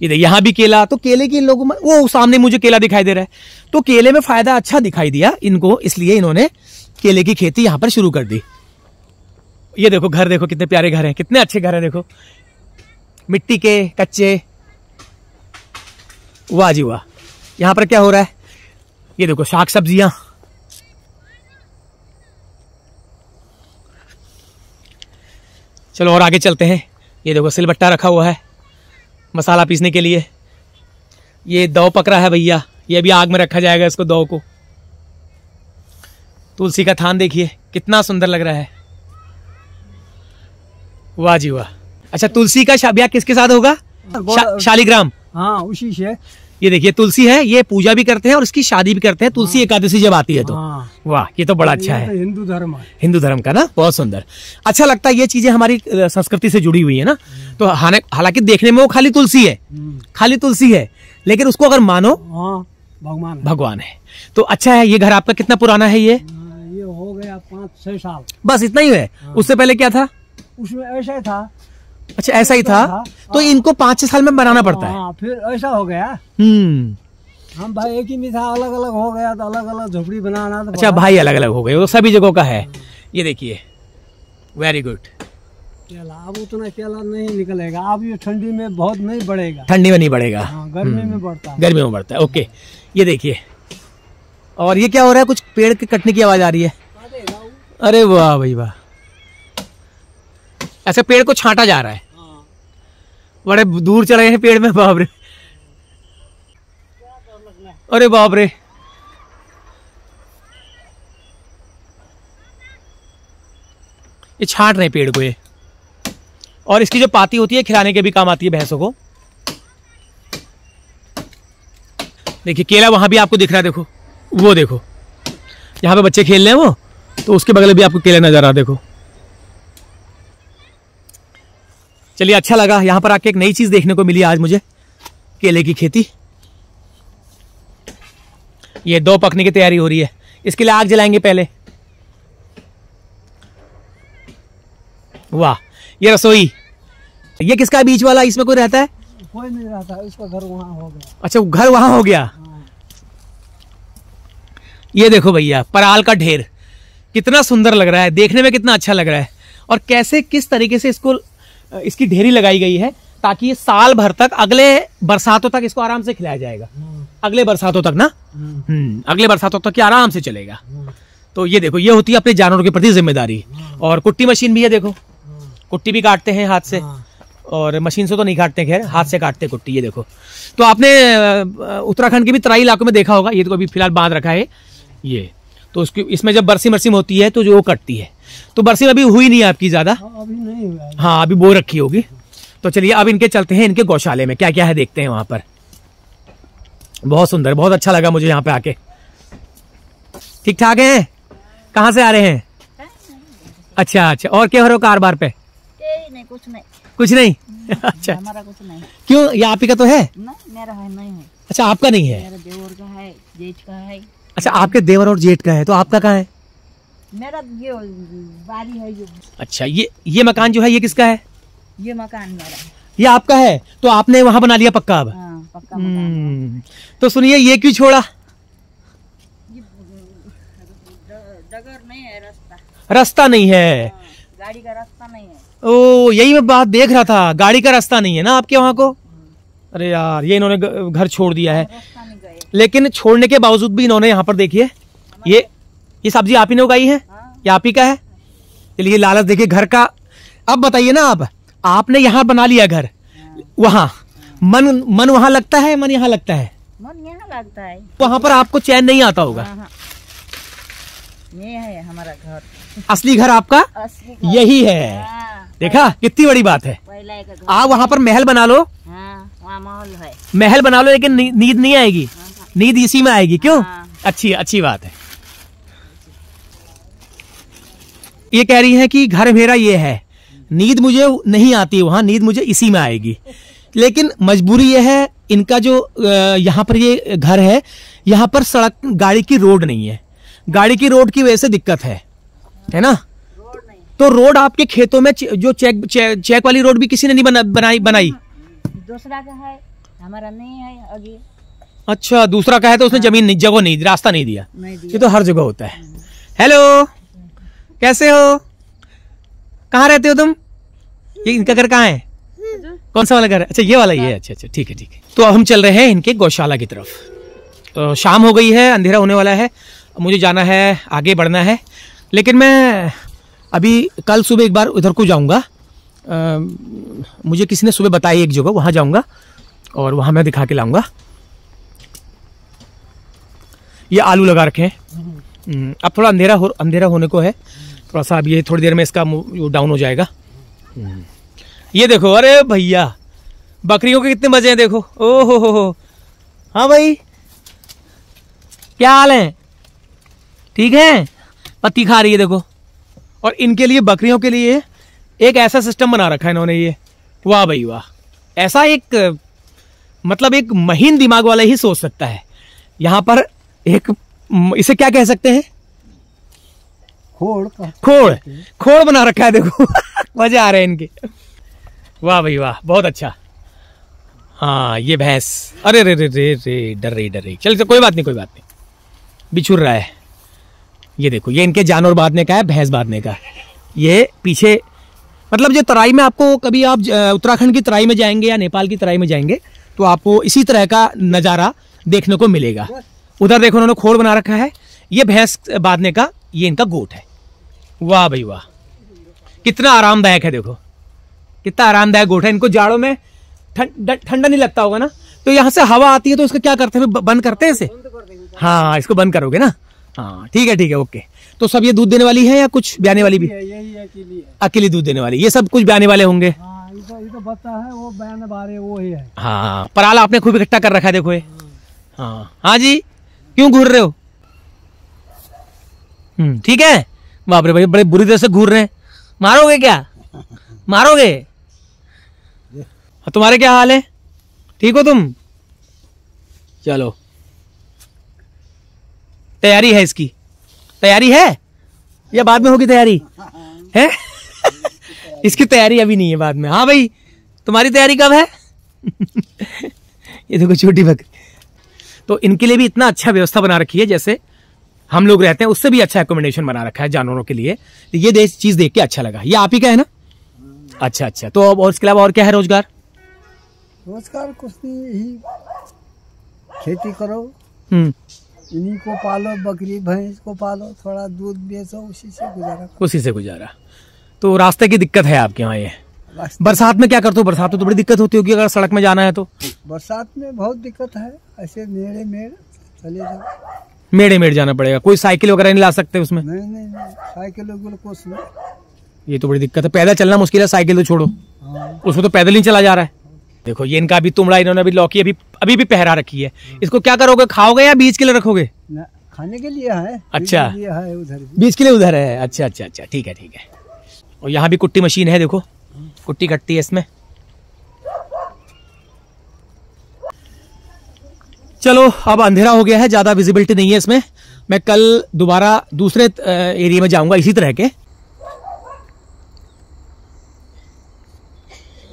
Speaker 2: यहाँ भी केला। तो केले के लोगों में, वो सामने मुझे केला दिखाई दे रहा है, तो केले में फायदा अच्छा दिखाई दिया इनको, इसलिए इन्होंने केले की खेती यहाँ पर शुरू कर दी। ये देखो घर, देखो कितने प्यारे घर हैं, कितने अच्छे घर हैं, देखो मिट्टी के कच्चे, वाह जी वाह। यहाँ पर क्या हो रहा है? ये देखो साग सब्जियां, चलो और आगे चलते हैं। ये देखो सिलबट्टा रखा हुआ है मसाला पीसने के लिए। ये दौ पकड़ा है भैया, ये भी आग में रखा जाएगा इसको, दौ को। तुलसी का थान देखिए कितना सुंदर लग रहा है, वाह जी वाह। अच्छा, तुलसी का ब्याह किसके साथ होगा? शालिग्राम।
Speaker 7: हाँ, उसी से।
Speaker 2: ये देखिए तुलसी है, ये पूजा भी करते हैं और इसकी शादी भी करते हैं, तुलसी एकादशी जब आती है तो। वाह, ये तो बड़ा अच्छा है।
Speaker 7: हिंदू धर्म है,
Speaker 2: हिंदू धर्म का ना, बहुत सुंदर। अच्छा लगता है, ये चीजें हमारी संस्कृति से जुड़ी हुई है ना। तो हालांकि देखने में वो खाली तुलसी है, लेकिन उसको अगर मानो, भगवान है। तो अच्छा है। ये घर आपका कितना पुराना है? ये
Speaker 7: हो गया 5-6 साल,
Speaker 2: बस इतना ही है। उससे पहले क्या था?
Speaker 7: उसमें ऐसा ही था।
Speaker 2: अच्छा, ऐसा ही था। तो इनको 5-6 साल में बनाना पड़ता है।
Speaker 7: फिर ऐसा हो गया। हम भाई एक ही में था, अलग अलग हो गया तो अलग अलग झोपड़ी बनाना। तो
Speaker 2: अच्छा, भाई अलग अलग हो गए, वो सभी जगहों का है। ये देखिए, वेरी गुड।
Speaker 7: केला अब उतना केला नहीं निकलेगा, अब ये ठंडी में बहुत नहीं बढ़ेगा।
Speaker 2: ठंडी में नहीं बढ़ेगा,
Speaker 7: गर्मी में बढ़ता है।
Speaker 2: गर्मी में बढ़ता है, ओके। ये देखिए, और ये क्या हो रहा है? कुछ पेड़ के कटने की आवाज आ रही है। अरे वाह भाई वाह, ऐसे पेड़ को छांटा जा रहा है। बड़े दूर चले हैं पेड़ में, बाप रे, अरे बाप रे। ये छांट रहे हैं पेड़ को ये, और इसकी जो पाती होती है खिलाने के भी काम आती है भैंसों को। देखिए केला वहां भी आपको दिख रहा है, देखो वो देखो, यहाँ पे बच्चे खेल रहे हैं वो, तो उसके बगल में भी आपको केला नजर आ रहा है, देखो। चलिए, अच्छा लगा यहाँ पर आके, एक नई चीज देखने को मिली आज मुझे, केले की खेती। ये दो पकने की तैयारी हो रही है, इसके लिए आग जलाएंगे पहले। वाह, ये रसोई। ये किसका बीच वाला? इसमें कोई रहता है?
Speaker 7: कोई नहीं रहता, इसका घर वहां हो गया।
Speaker 2: अच्छा, घर वहां हो गया। ये देखो भैया, पराल का ढेर कितना सुंदर लग रहा है, देखने में कितना अच्छा लग रहा है। और कैसे, किस तरीके से इसकी ढेरी लगाई गई है, ताकि ये साल भर तक, अगले बरसातों तक इसको आराम से खिलाया जाएगा। अगले बरसातों तक ना, अगले बरसातों तक ये आराम से चलेगा। तो ये देखो, ये होती है अपने जानवरों के प्रति जिम्मेदारी। और कुट्टी मशीन भी है, देखो कुट्टी भी काटते हैं हाथ से, और मशीन से तो नहीं काटते, खैर हाथ से काटते कुट्टी। ये देखो, तो आपने उत्तराखंड के भी तराई इलाकों में देखा होगा, ये तो अभी फिलहाल बांध रखा है ये, तो उसकी इसमें जब बरसी मरसिम होती है तो जो वो कटती है। तो बरसी अभी हुई नहीं है आपकी ज्यादा?
Speaker 7: अभी नहीं हुआ है।
Speaker 2: हाँ, अभी बो रखी होगी। तो चलिए अब इनके चलते हैं, इनके गौशाले में क्या क्या है देखते हैं वहां पर। बहुत सुंदर, बहुत अच्छा लगा मुझे यहाँ पे आके। ठीक ठाक है? कहाँ से आ रहे हैं? अच्छा अच्छा, और क्या हो रहा है कारोबार पे?
Speaker 5: नहीं, कुछ नहीं,
Speaker 2: कुछ नहीं। अच्छा,
Speaker 5: हमारा कुछ नहीं।
Speaker 2: क्यों, ये आप ही का तो है?
Speaker 5: नहीं, मेरा है नहीं है।
Speaker 2: अच्छा, आपका नहीं है?
Speaker 5: मेरा देवर का है, जेठ का है।
Speaker 2: अच्छा, आपके देवर और जेठ का है, तो आपका कहाँ है?
Speaker 5: मेरा ये बारी है ये।
Speaker 2: अच्छा, ये मकान जो है ये किसका है?
Speaker 5: ये मकान मेरा है।
Speaker 2: ये आपका है, तो आपने वहां बना लिया पक्का अब?
Speaker 5: हाँ, पक्का मकान।
Speaker 2: तो सुनिए, ये क्यों छोड़ा?
Speaker 5: डगर नहीं है,
Speaker 2: रास्ता नहीं है,
Speaker 5: गाड़ी का रास्ता नहीं है।
Speaker 2: ओ, यही मैं बात देख रहा था, गाड़ी का रास्ता नहीं है ना आपके वहां को। अरे यार, ये इन्होंने घर छोड़ दिया है, लेकिन छोड़ने के बावजूद भी इन्होंने यहाँ पर देखिए, ये सब्जी आप ही ने उगाई है? ये आप ही का है? चलिए, लालच देखिए घर का। अब बताइए ना, आपने यहाँ बना लिया घर, वहाँ मन वहाँ लगता है, मन यहाँ लगता है?
Speaker 6: मन यहाँ लगता है।
Speaker 2: वहाँ पर आपको चैन नहीं आता होगा।
Speaker 6: ये है हमारा घर,
Speaker 2: असली घर आपका
Speaker 6: असली घर।
Speaker 2: यही है। देखा कितनी बड़ी बात है। आप वहाँ पर महल बना लो,
Speaker 6: वहाँ महल है,
Speaker 2: महल बना लो, लेकिन नींद नहीं आएगी। नींद इसी में आएगी। क्यों? अच्छी बात है। ये कह रही है कि घर मेरा ये है, नींद मुझे नहीं आती वहां, नींद मुझे इसी में आएगी। लेकिन मजबूरी ये है, इनका जो यहाँ पर ये घर है, यहाँ पर सड़क, गाड़ी की रोड नहीं है। गाड़ी की रोड की वजह से दिक्कत है ना? तो रोड आपके खेतों में जो चेक वाली रोड भी किसी ने नहीं बनाई?
Speaker 6: दूसरा का है, हमारा नहीं है अभी।
Speaker 2: अच्छा, दूसरा का है तो उसने जमीन नहीं, जगह नहीं, रास्ता नहीं दिया। ये तो हर जगह होता है। हेलो, कैसे हो? कहाँ रहते हो तुम? ये इनका घर कहाँ है? कौन सा वाला घर है? अच्छा, ये वाला ही है। अच्छा, ठीक है। तो अब हम चल रहे हैं इनके गौशाला की तरफ। तो शाम हो गई है, अंधेरा होने वाला है, मुझे जाना है, आगे बढ़ना है। लेकिन मैं अभी कल सुबह एक बार उधर को जाऊंगा। मुझे किसी ने सुबह बताई एक जगह, वहां जाऊंगा और वहां मैं दिखा के लाऊंगा। ये आलू लगा रखे हैं। अब थोड़ा अंधेरा होने को है थोड़ा सा। अब ये थोड़ी देर में इसका डाउन हो जाएगा। ये देखो, अरे भैया बकरियों के कितने मजे हैं, देखो। ओहो हो। हाँ भाई, क्या हाल है? ठीक है। पत्ती खा रही है, देखो। और इनके लिए, बकरियों के लिए एक ऐसा सिस्टम बना रखा है इन्होंने। ये वाह भाई वाह, ऐसा एक मतलब एक महीन दिमाग वाला ही सोच सकता है। यहाँ पर एक, इसे क्या कह सकते हैं? खोड़ बना रखा है, देखो। मजे आ रहे हैं इनके। वाह भाई वाह, बहुत अच्छा। हाँ, ये भैंस, अरे रे रे रे रे, डर रही। चल, कोई बात नहीं, बिछुर रहा है। ये देखो, ये इनके जानवर बांधने का है, भैंस बांधने का। ये पीछे, मतलब जो तराई में, आपको कभी आप उत्तराखंड की तराई में जाएंगे या नेपाल की तराई में जाएंगे तो आपको इसी तरह का नज़ारा देखने को मिलेगा। उधर देखो, उन्होंने खोड़ बना रखा है, ये भैंस बांधने का, ये इनका गोट है। वाह भाई वाह, कितना आरामदायक है, देखो कितना आरामदायक गोट है। इनको जाड़ों में ठंडा नहीं लगता होगा ना, तो यहाँ से हवा आती है तो इसका क्या करते हैं, बंद करते हैं इसे? हाँ, इसको बंद करोगे ना? हाँ, ठीक है, ओके। तो सब ये दूध देने वाली है या कुछ ब्याने वाली भी? यही अकेली दूध देने वाली। ये सब कुछ ब्याने वाले होंगे।
Speaker 7: ये तो बच्चा है, वो ब्याने वाले वो ही है।
Speaker 2: हाँ, पराला आपने खूब इकट्ठा कर रखा है, देखो ये। हाँ जी, क्यों घूर रहे हो? ठीक है। बाप रे भाई, बड़े बुरी तरह से घूर रहे हैं। मारोगे क्या? मारोगे? तुम्हारे क्या हाल है? ठीक हो तुम? चलो, तैयारी है इसकी? तैयारी है या बाद में होगी तैयारी? है? इसकी तैयारी अभी नहीं है, बाद में। हाँ भाई, तुम्हारी तैयारी कब है? ये देखो, छोटी बकरी। तो इनके लिए भी इतना अच्छा व्यवस्था बना रखी है, जैसे हम लोग रहते हैं उससे भी अच्छा एकोमोडेशन बना रखा है जानवरों के लिए। तो ये चीज देख के अच्छा लगा। ये आप ही का है ना? अच्छा। तो और इसके अलावा और क्या है रोजगार?
Speaker 7: रोजगार कुछ नहीं, यही खेती करो, इन्हीं को पालो, बकरी भैंस को पालो, थोड़ा दूध बेचो, उसी से गुजारा।
Speaker 2: तो रास्ते की दिक्कत है आपके यहाँ? ये बरसात में क्या करते हो? बरसात में तो बड़ी दिक्कत होती होगी अगर सड़क में जाना है तो।
Speaker 7: बरसात में बहुत दिक्कत है, ऐसे मेड़ चले जाओ।
Speaker 2: मेड़ जाना पड़ेगा। कोई साइकिल वगैरह नहीं ला सकते उसमें?
Speaker 7: नहीं, साइकिल कुछ नहीं।
Speaker 2: ये तो बड़ी दिक्कत है, पैदल चलना मुश्किल है, साइकिल तो छोड़ो। उसमें तो पैदल ही चला जा रहा है। देखो, ये इनका अभी तुमड़ा, इन्होंने अभी लौकी अभी भी पहरा रखी है। इसको क्या करोगे, खाओगे या बीज के लिए रखोगे?
Speaker 7: खाने के लिए है।
Speaker 2: अच्छा,
Speaker 7: है उधर,
Speaker 2: बीज के लिए उधर है। अच्छा, ठीक है। और यहाँ भी कुट्टी मशीन है, देखो कुट्टी कटती है इसमें। चलो, अब अंधेरा हो गया है, ज्यादा विजिबिलिटी नहीं है इसमें। मैं कल दोबारा दूसरे एरिया में जाऊंगा इसी तरह के।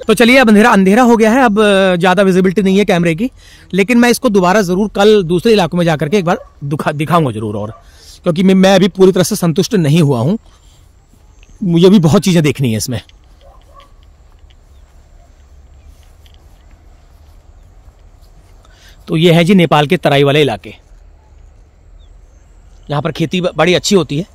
Speaker 2: तो चलिए, अब अंधेरा हो गया है, अब ज्यादा विजिबिलिटी नहीं है कैमरे की, लेकिन मैं इसको दोबारा जरूर कल दूसरे इलाकों में जाकर के एक बार दिखाऊंगा जरूर। और क्योंकि मैं अभी पूरी तरह से संतुष्ट नहीं हुआ हूं, मुझे भी बहुत चीजें देखनी है इसमें। तो ये है जी नेपाल के तराई वाले इलाके। यहाँ पर खेती बड़ी अच्छी होती है।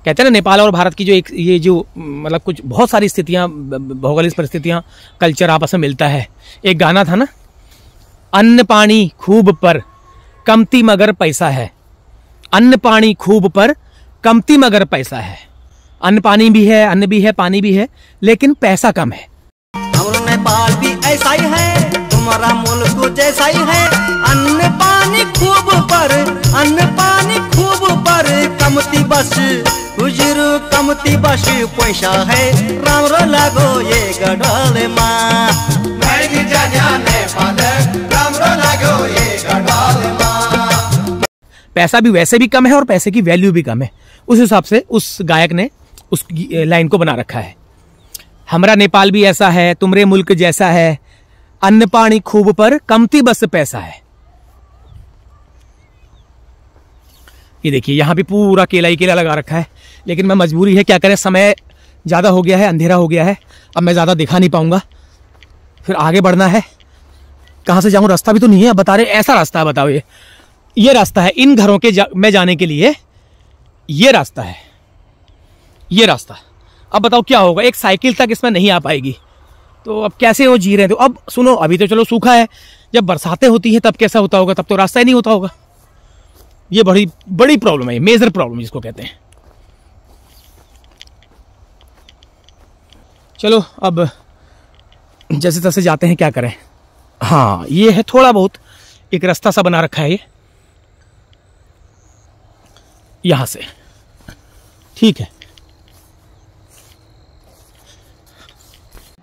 Speaker 2: कहते हैं ना नेपाल और भारत की जो एक ये जो मतलब कुछ बहुत सारी स्थितियाँ, भौगोलिक परिस्थितियाँ, कल्चर आपस में मिलता है। एक गाना था ना, अन्न पानी खूब पर कमती मगर पैसा है, अन्न पानी खूब पर कमती मगर पैसा है। अन्न पानी भी है, अन्न भी है, पानी भी है, लेकिन पैसा कम है।
Speaker 8: हमारा नेपाल भी ऐसा ही है, तुम्हारा मुल्क जैसा ही है। अन्न पानी खूब पर, अन्न पानी खूब पर कमती बस हुजूर कमती बस पैसा है। राम्रो लागो ये गडल माँ, मैं भी जान्या नेपाल, राम्रो लागो ये गडल माँ।
Speaker 2: पैसा भी वैसे भी कम है और पैसे की वैल्यू भी कम है। उस हिसाब से उस गायक ने उस लाइन को बना रखा है। हमारा नेपाल भी ऐसा है, तुमरे मुल्क जैसा है, अन्न पानी खूब पर कमती बस पैसा है। ये देखिए यहाँ पे पूरा केला ही केला लगा रखा है, लेकिन मैं मजबूरी है, क्या करें, समय ज़्यादा हो गया है, अंधेरा हो गया है, अब मैं ज़्यादा दिखा नहीं पाऊंगा, फिर आगे बढ़ना है। कहाँ से जाऊँ, रास्ता भी तो नहीं है। अब बता रहे ऐसा रास्ता है, बताओ ये रास्ता है इन घरों के में जाने के लिए, ये रास्ता है, ये रास्ता। अब बताओ क्या होगा, एक साइकिल तक इसमें नहीं आ पाएगी, तो अब कैसे वो जी रहे हैं। तो अब सुनो, अभी तो चलो सूखा है, जब बरसातें होती हैं तब कैसा होता होगा, तब तो रास्ता ही नहीं होता होगा। ये बड़ी बड़ी प्रॉब्लम है, मेजर प्रॉब्लम जिसको कहते हैं। चलो अब जैसे तैसे जाते हैं, क्या करें। हाँ ये है थोड़ा बहुत एक रास्ता सा बना रखा है ये यहां से, ठीक है।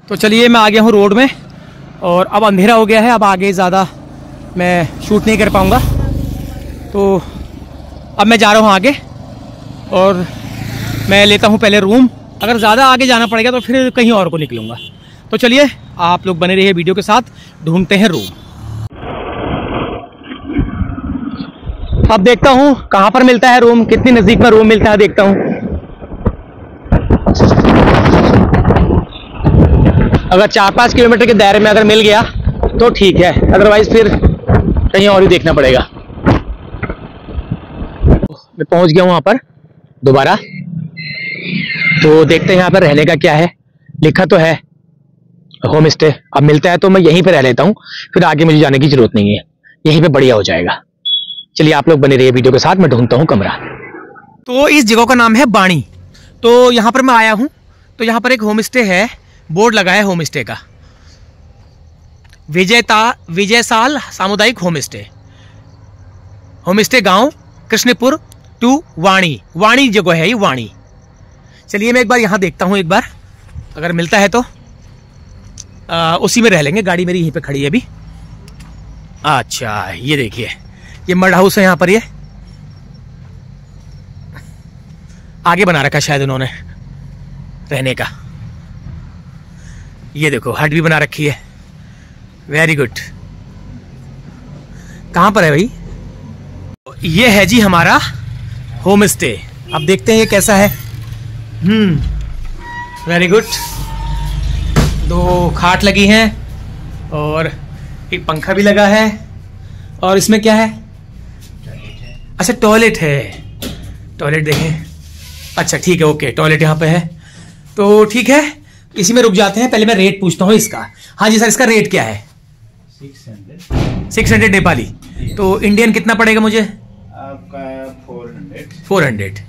Speaker 2: तो चलिए मैं आ गया हूँ रोड में, और अब अंधेरा हो गया है, अब आगे ज़्यादा मैं शूट नहीं कर पाऊँगा, तो अब मैं जा रहा हूँ आगे, और मैं लेता हूँ पहले रूम। अगर ज़्यादा आगे जाना पड़ेगा तो फिर कहीं और को निकलूँगा। तो चलिए आप लोग बने रहिए वीडियो के साथ, ढूंढते हैं रूम। अब देखता हूँ कहाँ पर मिलता है रूम, कितनी नज़दीक में रूम मिलता है, देखता हूँ। अगर 4-5 किलोमीटर के दायरे में अगर मिल गया तो ठीक है, अदरवाइज फिर कहीं और ही देखना पड़ेगा। मैं पहुंच गया हूं वहां पर दोबारा, तो देखते हैं यहाँ पर रहने का क्या है। लिखा तो है होम स्टे, अब मिलता है तो मैं यहीं पे रह लेता हूँ, फिर आगे मुझे जाने की जरूरत नहीं है, यहीं पे बढ़िया हो जाएगा। चलिए आप लोग बने रहिए वीडियो के साथ, मैं ढूंढता हूँ कमरा। तो इस जगह का नाम है बाणी। तो यहाँ पर मैं आया हूँ, तो यहाँ पर एक होम स्टे है, बोर्ड लगा है होम स्टे का, विजयसाल सामुदायिक होम स्टे। होम स्टे गांव कृष्णपुर टू वाणी जगह है ये, वाणी। चलिए मैं एक बार यहाँ देखता हूँ, एक बार अगर मिलता है तो उसी में रह लेंगे। गाड़ी मेरी यहीं पे खड़ी है अभी। अच्छा ये देखिए, ये मड हाउस है यहाँ पर, ये आगे बना रखा शायद उन्होंने रहने का। ये देखो हट भी बना रखी है, वेरी गुड। कहाँ पर है भाई? ये है जी हमारा होम स्टे। अब देखते हैं ये कैसा है। Very good. 2 खाट लगी हैं और एक पंखा भी लगा है, और इसमें क्या है? अच्छा टॉयलेट है, टॉयलेट देखें। अच्छा ठीक है, ओके, टॉयलेट यहाँ पे है, तो ठीक है, इसी में रुक जाते हैं। पहले मैं रेट पूछता हूँ इसका। हाँ जी सर, इसका रेट क्या है? 600 नेपाली। तो इंडियन कितना पड़ेगा मुझे?
Speaker 3: आपका
Speaker 2: 400।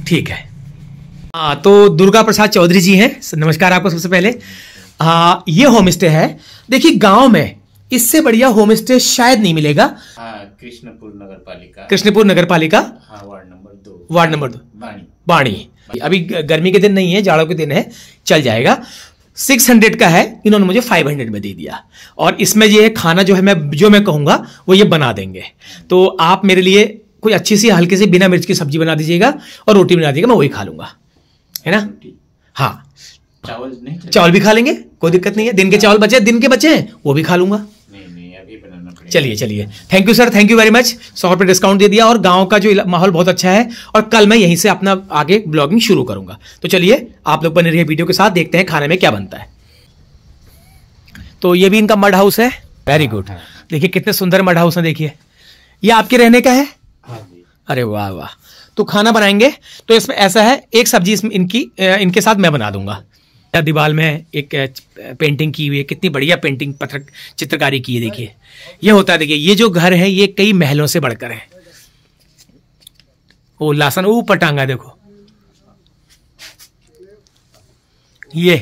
Speaker 2: ठीक है। हाँ, तो दुर्गा प्रसाद चौधरी जी हैं, नमस्कार आपको सबसे पहले। ये होम स्टे है। देखिए गांव में इससे बढ़िया होम स्टे शायद नहीं मिलेगा। कृष्णपुर नगर पालिका, वार्ड नंबर 2 बाणी। अभी गर्मी के दिन नहीं है, जाड़ों के दिन है, चल जाएगा। 600 का है, इन्होंने मुझे 500 में दे दिया, और इसमें ये खाना जो है मैं कहूंगा वो ये बना देंगे। तो आप मेरे लिए कोई अच्छी सी हल्की सी बिना मिर्च की सब्जी बना दीजिएगा और रोटी बना दीजिएगा, मैं वही खा लूंगा, है ना? हाँ,
Speaker 3: चावल नहीं,
Speaker 2: चावल भी खा लेंगे, कोई दिक्कत नहीं है। दिन के चावल बचे, दिन के बचे हैं वो भी खा लूंगा।
Speaker 3: अभी बनाना पड़ेगा।
Speaker 2: चलिए, thank you sir, thank you very much. 100 discount दे दिया, और गांव का जो माहौल बहुत अच्छा है, और कल मैं यहीं से अपना आगे ब्लॉगिंग शुरू करूंगा। तो चलिए आप लोग बने रहिए वीडियो के साथ, देखते हैं खाने में क्या बनता है। तो ये भी इनका मड हाउस है, वेरी गुड। देखिए कितने सुंदर मड हाउस है, देखिए ये आपके रहने का है। अरे वाह वाह। तो खाना बनाएंगे तो इसमें ऐसा है, एक सब्जी इसमें इनके साथ मैं बना दूंगा। दीवार में एक पेंटिंग की हुई है, कितनी बढ़िया पेंटिंग चित्रकारी की है। देखिए ये होता है, देखिए ये जो घर है ये कई महलों से बढ़कर है। वो लासन ऊपर टांगा देखो, ये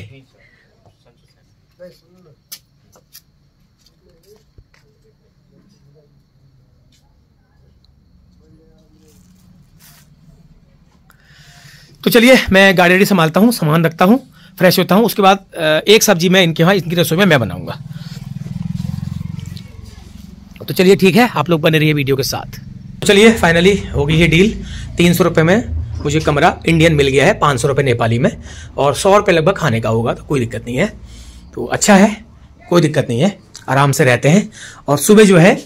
Speaker 2: तो चलिए मैं गाड़ी वाड़ी संभालता हूँ, सामान रखता हूँ, फ्रेश होता हूँ, उसके बाद एक सब्जी मैं इनके वहाँ इनकी रसोई में मैं बनाऊंगा। तो चलिए ठीक है, आप लोग बने रहिए वीडियो के साथ। तो चलिए फाइनली हो गई है डील। 300 रुपये में मुझे कमरा इंडियन मिल गया है, 500 रुपये नेपाली में, और 100 रुपये लगभग खाने का होगा, तो कोई दिक्कत नहीं है। तो अच्छा है, कोई दिक्कत नहीं है, आराम से रहते हैं। और सुबह जो है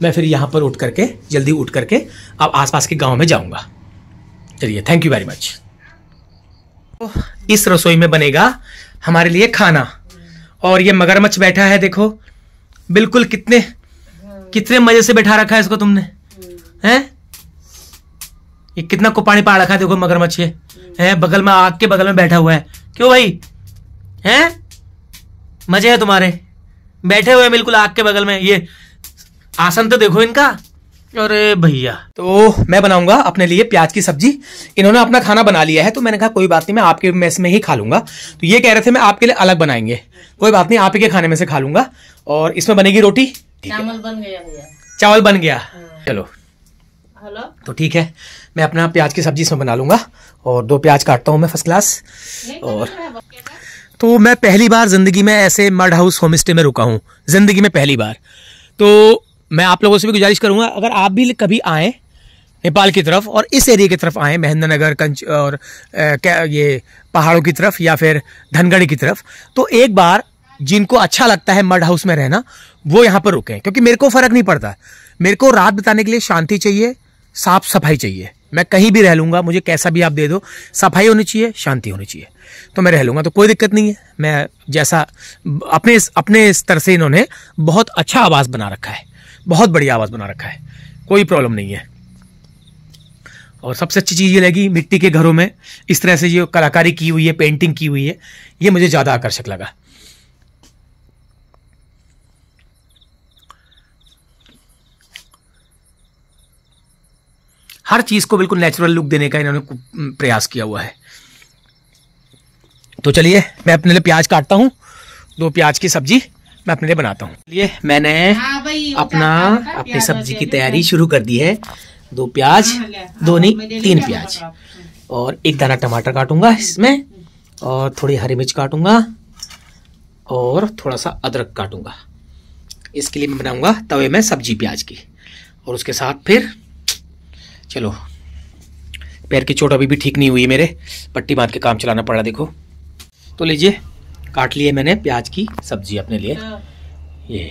Speaker 2: मैं फिर यहाँ पर उठ करके जल्दी उठ करके अब आसपास के गाँव में जाऊँगा। चलिए थैंक यू वेरी मच। तो इस रसोई में बनेगा हमारे लिए खाना, और ये मगरमच्छ बैठा है देखो, बिल्कुल कितने मजे से बैठा रखा है इसको तुमने, हैं? ये कितना कुपानी पा रखा है देखो मगरमच्छ ये, हैं? बगल में, आग के बगल में बैठा हुआ है। क्यों भाई, हैं? मजे है तुम्हारे, बैठे हुए बिल्कुल आग के बगल में। ये आसन तो देखो इनका, अरे भैया। तो मैं बनाऊंगा अपने लिए प्याज की सब्जी। इन्होंने अपना खाना बना लिया है, तो मैंने कहा कोई बात नहीं, मैं आपके मेस में ही खा लूंगा। तो ये कह रहे थे मैं आपके लिए अलग बनाएंगे, कोई बात नहीं, आप ही के खाने में से खा लूंगा। और इसमें बनेगी रोटी,
Speaker 6: चावल बन गया भैया,
Speaker 2: चावल बन गया, चलो
Speaker 6: हेलो।
Speaker 2: तो ठीक है, मैं अपना प्याज की सब्जी इसमें बना लूंगा, और 2 प्याज काटता हूँ मैं फर्स्ट क्लास। और तो मैं पहली बार जिंदगी में ऐसे मड हाउस होम स्टे में रुका हूँ, जिंदगी में पहली बार। तो मैं आप लोगों से भी गुजारिश करूंगा, अगर आप भी कभी आए नेपाल की तरफ और इस एरिया की तरफ आए, महेंद्र नगर कंच और ये पहाड़ों की तरफ या फिर धनगढ़ी की तरफ, तो एक बार जिनको अच्छा लगता है मड हाउस में रहना वो यहाँ पर रुकें, क्योंकि मेरे को फर्क नहीं पड़ता। मेरे को रात बिताने के लिए शांति चाहिए, साफ सफाई चाहिए। मैं कहीं भी रह लूंगा, मुझे कैसा भी आप दे दो, सफाई होनी चाहिए, शांति होनी चाहिए, तो मैं रह लूंगा, तो कोई दिक्कत नहीं है। मैं जैसा अपने स्तर से इन्होंने बहुत अच्छा आवाज बना रखा है, बहुत बढ़िया आवाज बना रखा है, कोई प्रॉब्लम नहीं है। और सबसे अच्छी चीज ये लगी, मिट्टी के घरों में इस तरह से जो कलाकारी की हुई है, पेंटिंग की हुई है, ये मुझे ज्यादा आकर्षक लगा। हर चीज को बिल्कुल नेचुरल लुक देने का इन्होंने प्रयास किया हुआ है। तो चलिए मैं अपने लिए प्याज काटता हूं, 2 प्याज की सब्जी मैं अपने लिए बनाता हूँ। ये मैंने अपनी सब्जी की तैयारी शुरू कर दी है। 2 प्याज, 2 नहीं 3 प्याज, और 1 दाना टमाटर काटूंगा इसमें, और थोड़ी हरी मिर्च काटूंगा, और थोड़ा सा अदरक काटूंगा। इसके लिए मैं बनाऊंगा तवे में सब्जी प्याज की। और उसके साथ फिर चलो, पैर की चोट अभी भी ठीक नहीं हुई मेरे, पट्टी बांध के काम चलाना पड़ा देखो। तो लीजिए काट लिए मैंने प्याज की सब्जी अपने लिए। ये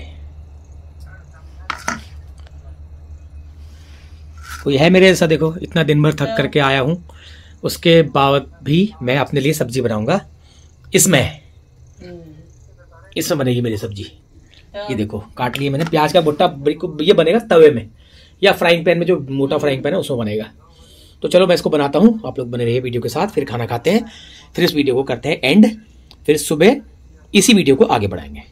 Speaker 2: कोई है मेरे ऐसा देखो, इतना दिन भर थक करके आया हूं, उसके बाद भी मैं अपने लिए सब्जी बनाऊंगा। इसमें बनेगी मेरी सब्जी। ये देखो काट लिए मैंने प्याज का भुट्टा, ये बनेगा तवे में या फ्राइंग पैन में, जो मोटा फ्राइंग पैन है उसमें बनेगा। तो चलो मैं इसको बनाता हूँ, आप लोग बने रहिए वीडियो के साथ। फिर खाना खाते हैं, फिर इस वीडियो को करते हैं एंड, फिर सुबह इसी वीडियो को आगे बढ़ाएंगे।